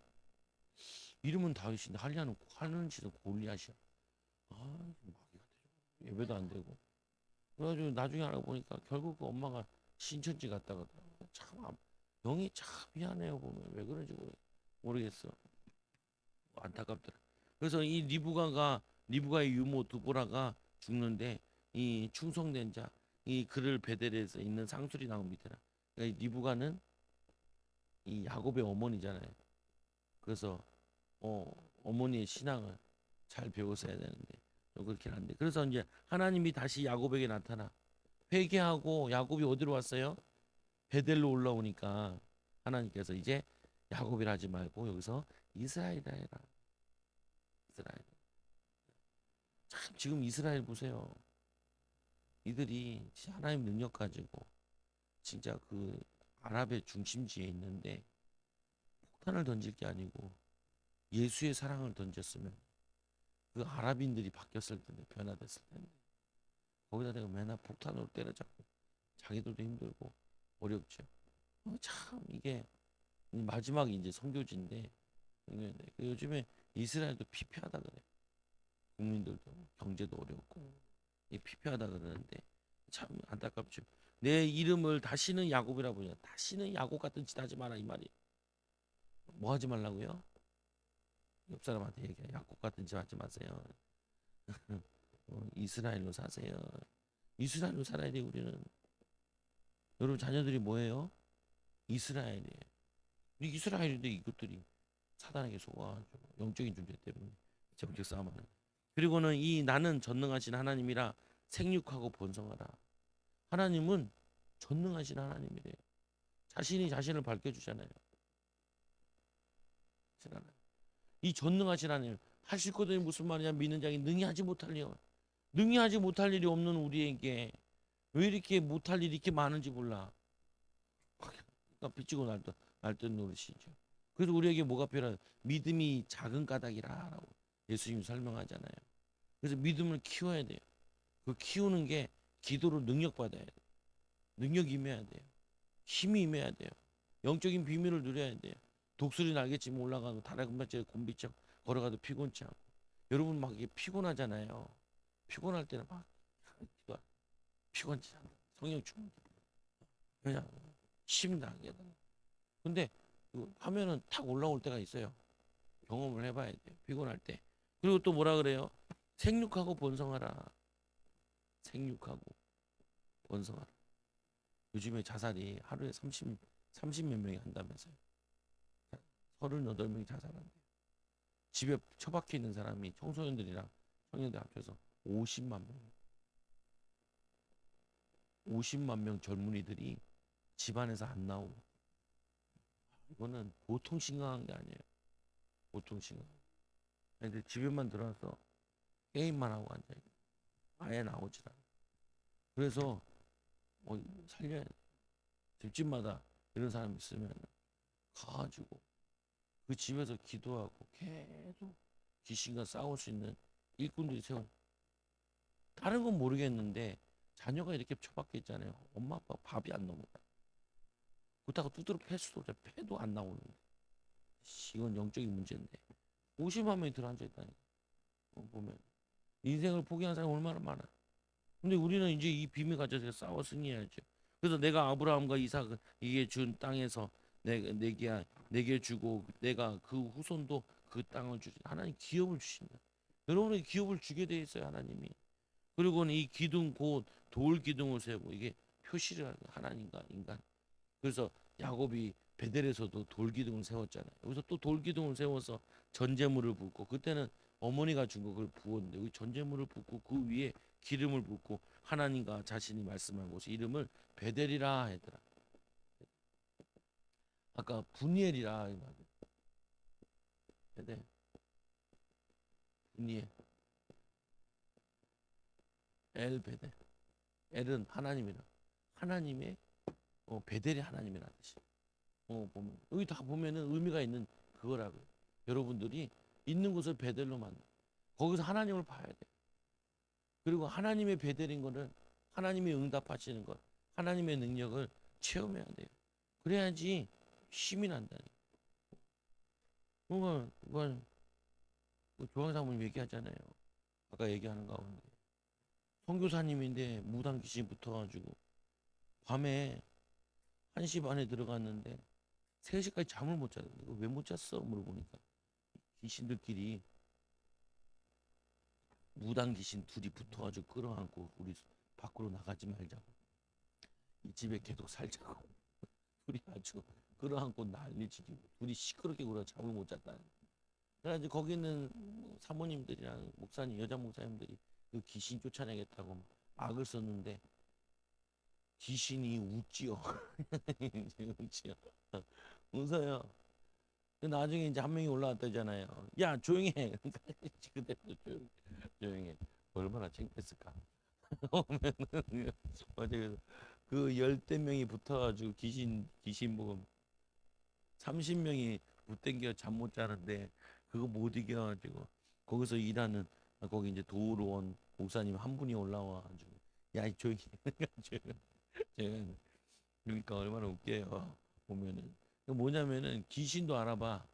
S1: 이름은 다윗인데 하는 짓은 골리앗이야. 마귀 같아. 예배도 안 되고. 그래가지고 나중에 알아보니까 결국 그 엄마가 신천지 갔다가 참 영이 참 미안해요 보면 왜 그런지 모르겠어. 안타깝더라. 그래서 이 리브가의 유모 두보라가 죽는데 이 충성된 자, 이 그를 베델에서 있는 상술이 나옵니다. 그러니까 이 리브가는 이 야곱의 어머니잖아요. 그래서 어머니의 신앙을 잘 배웠어야 되는데 그렇긴 한데 그래서 이제 하나님이 다시 야곱에게 나타나 회개하고 야곱이 어디로 왔어요? 베델로 올라오니까 하나님께서 이제 야곱이라 하지 말고 여기서 이스라엘이라 해라. 이스라엘. 참 지금 이스라엘 보세요. 이들이 진짜 하나님 능력 가지고 진짜 그 아랍의 중심지에 있는데 폭탄을 던질 게 아니고 예수의 사랑을 던졌으면 그 아랍인들이 바뀌었을 텐데 변화됐을 텐데 거기다 내가 맨날 폭탄으로 때려잡고 자기들도 힘들고 어렵죠. 참 이게 마지막 이제 선교지인데 요즘에 이스라엘도 피폐하다 그래. 국민들도 경제도 어렵고 피폐하다 그러는데 참 안타깝죠. 내 이름을 다시는 야곱이라 부르냐. 다시는 야곱 같은 짓 하지 마라 이 말이. 뭐 하지 말라고요? 옆 사람한테 얘기해. 야곱 같은 짓 하지 마세요. 이스라엘로 사세요. 이스라엘로 살아야 돼 우리는. 여러분 자녀들이 뭐예요? 이스라엘이에요. 이스라엘인데 이것들이 사단에게 속아가지고 영적인 존재 때문에 영적 싸움하는. 그리고는 이 나는 전능하신 하나님이라 생육하고 번성하라. 하나님은 전능하신 하나님이래요. 자신이 자신을 밝혀주잖아요. 이 전능하신 하나님 하실 것들이 무슨 말이냐 믿는 자에게 능히 하지 못할 일 능히 하지 못할 일이 없는 우리에게 왜 이렇게 못할 일이 이렇게 많은지 몰라. 그러니까 비치고 날던 노릇이죠. 그래서 우리에게 뭐가 필요한 믿음이 작은 까닭이라라고 예수님이 설명하잖아요. 그래서 믿음을 키워야 돼요. 그 키우는 게 기도로 능력 받아야 돼요. 능력이 임해야 돼요. 힘이 임해야 돼요. 영적인 비밀을 누려야 돼요. 독수리 날개쯤 올라가고 다락금밭에 곤비처럼 걸어가도 피곤치 않고 여러분 막 이게 피곤하잖아요. 피곤할 때는 막 기도 피곤치 않아. 성령 충만. 그냥 힘나게. 근데 하면은 탁 올라올 때가 있어요. 경험을 해봐야 돼요. 피곤할 때. 그리고 또 뭐라 그래요? 생육하고 번성하라. 생육하고 번성하라. 요즘에 자살이 하루에 30몇 명이 한다면서요. 38명이 자살한대요. 집에 처박혀 있는 사람이 청소년들이랑 청년들 합쳐서 50만 명. 50만 명 젊은이들이 집안에서 안 나오고. 이거는 보통 심각한 게 아니에요. 보통 심각. 근데 집에만 들어와서 게임만 하고 앉아있고 아예 나오질 않아. 그래서 살려야 돼. 집집마다 이런 사람 있으면 가가지고 그 집에서 기도하고 계속 귀신과 싸울 수 있는 일꾼들이 세워. 다른 건 모르겠는데 자녀가 이렇게 처박혀 있잖아요. 엄마 아빠 밥이 안 넘어가. 그렇다고 두드러 패 수도 없죠. 패도 안 나오는데. 이건 영적인 문제인데 50만 명이 들어앉아 있다니까. 보면 인생을 포기한 사람이 얼마나 많아. 근데 우리는 이제 이 비밀 가져서 싸워 승리해야죠. 그래서 내가 아브라함과 이삭을 이게 준 땅에서 내게 주고 내가 그 후손도 그 땅을 주시. 하나님 기업을 주신다. 여러분에게 기업을 주게 돼 있어요 하나님이. 그리고는 이 기둥 곧 돌 기둥을 세우고 이게 표시를 하는 하나님과 인간. 그래서 야곱이 베델에서도 돌 기둥을 세웠잖아요. 여기서 또 돌 기둥을 세워서 전제물을 붓고 그때는 어머니가 준 거 그걸 부었는데 여기 전제물을 붓고 그 위에 기름을 붓고 하나님과 자신이 말씀한 곳에 이름을 베델이라 하더라. 아까 분이엘이라 베델 분이엘 엘 베델 엘은 하나님이라 하나님의 베델이 하나님이라는 뜻이. 보면 여기 다 보면은 의미가 있는 그거라고요. 여러분들이 있는 곳을 베델로 만나. 거기서 하나님을 봐야 돼. 그리고 하나님의 베델인 거는 하나님의 응답하시는 것, 하나님의 능력을 체험해야 돼요. 그래야지 힘이 난다니. 그건 조항사모님 얘기하잖아요. 아까 얘기하는 가운데 선교사님인데 무당 귀신 붙어가지고 밤에 1시 반에 들어갔는데 3시까지 잠을 못 잤는데 이거 왜 못 잤어? 물어보니까 귀신들끼리 무당 귀신 둘이 붙어가지고 끌어안고 우리 밖으로 나가지 말자고, 이 집에 계속 살자고. 둘이 아주 끌어안고 난리치고 둘이 시끄럽게 굴어 잠을 못 잤다. 그래가지고 거기 있는 뭐 사모님들이랑 목사님, 여자 목사님들이 그 귀신 쫓아내겠다고 막 악을 썼는데 귀신이 웃지요. 웃지요. 웃어요. 그 나중에 이제 한 명이 올라왔다잖아요. 야 조용히 해. 그때도 조용히 해. 얼마나 창피했을까. 오면은 맞아요. 그 열대 명이 붙어가지고 귀신 모금 30명이 붙댕겨 잠 못 자는데 그거 못 이겨가지고 거기서 일하는, 거기 이제 도우러 온 목사님 한 분이 올라와가지고 야 이 조용히 해가지고 제가, 그러니까 얼마나 웃겨요. 보면은 그 뭐냐면은 귀신도 알아봐.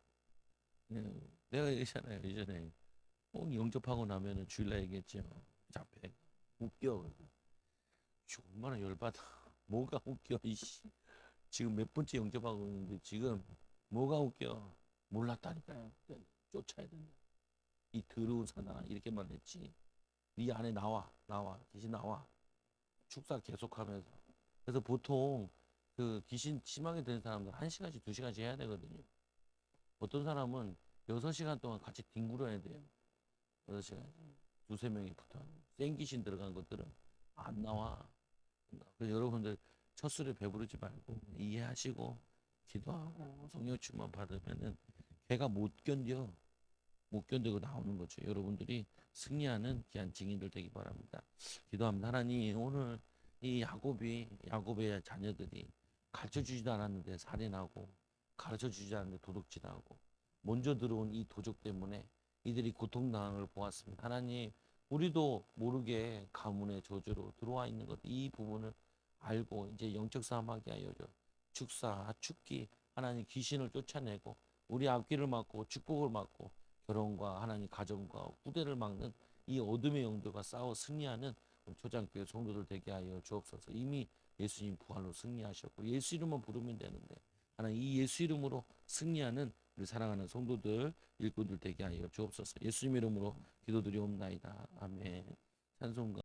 S1: 예, 내가 얘기했잖아요 예전에 꼭 영접하고 나면은 주일날 얘기했죠. 잡혀. 웃겨. 얼마나 열받아. 뭐가 웃겨 이씨. 지금 몇 번째 영접하고 있는데 지금 뭐가 웃겨. 몰랐다니까요. 쫓아야 된다. 이 더러운 사나 이렇게만 했지. 네 안에 나와 귀신 나와. 축사 계속하면서. 그래서 보통 그 귀신 심하게 된 사람들 1시간씩 2시간씩 해야 되거든요. 어떤 사람은 6시간 동안 같이 뒹굴어야 돼요. 6시간. 두세 명이 붙어. 센 귀신 들어간 것들은 안 나와. 그래서 여러분들 첫 술에 배부르지 말고 이해하시고 기도하고 성령 충만 받으면은 걔가 못 견디고 나오는 거죠. 여러분들이 승리하는 귀한 증인들 되기 바랍니다. 기도합니다. 하나님, 오늘 이 야곱의 자녀들이 가르쳐 주지도 않았는데 살인하고, 가르쳐 주지 않았는데 도둑질하고, 먼저 들어온 이 도적 때문에 이들이 고통당한 걸 보았습니다. 하나님, 우리도 모르게 가문의 저주로 들어와 있는 것, 이 부분을 알고 이제 영적 싸움하게 하여 줘. 축사, 축기, 하나님 귀신을 쫓아내고 우리 앞길을 막고 축복을 막고 결혼과 하나님 가정과 후대를 막는 이 어둠의 영들과 싸워 승리하는 우리 초장교회 성도들 되게 하여 주옵소서. 이미 예수님 부활로 승리하셨고 예수 이름만 부르면 되는데 하나님 이 예수 이름으로 승리하는 우리 사랑하는 성도들 일꾼들 되게 하여 주옵소서. 예수님 이름으로 기도드리옵나이다. 아멘. 찬송가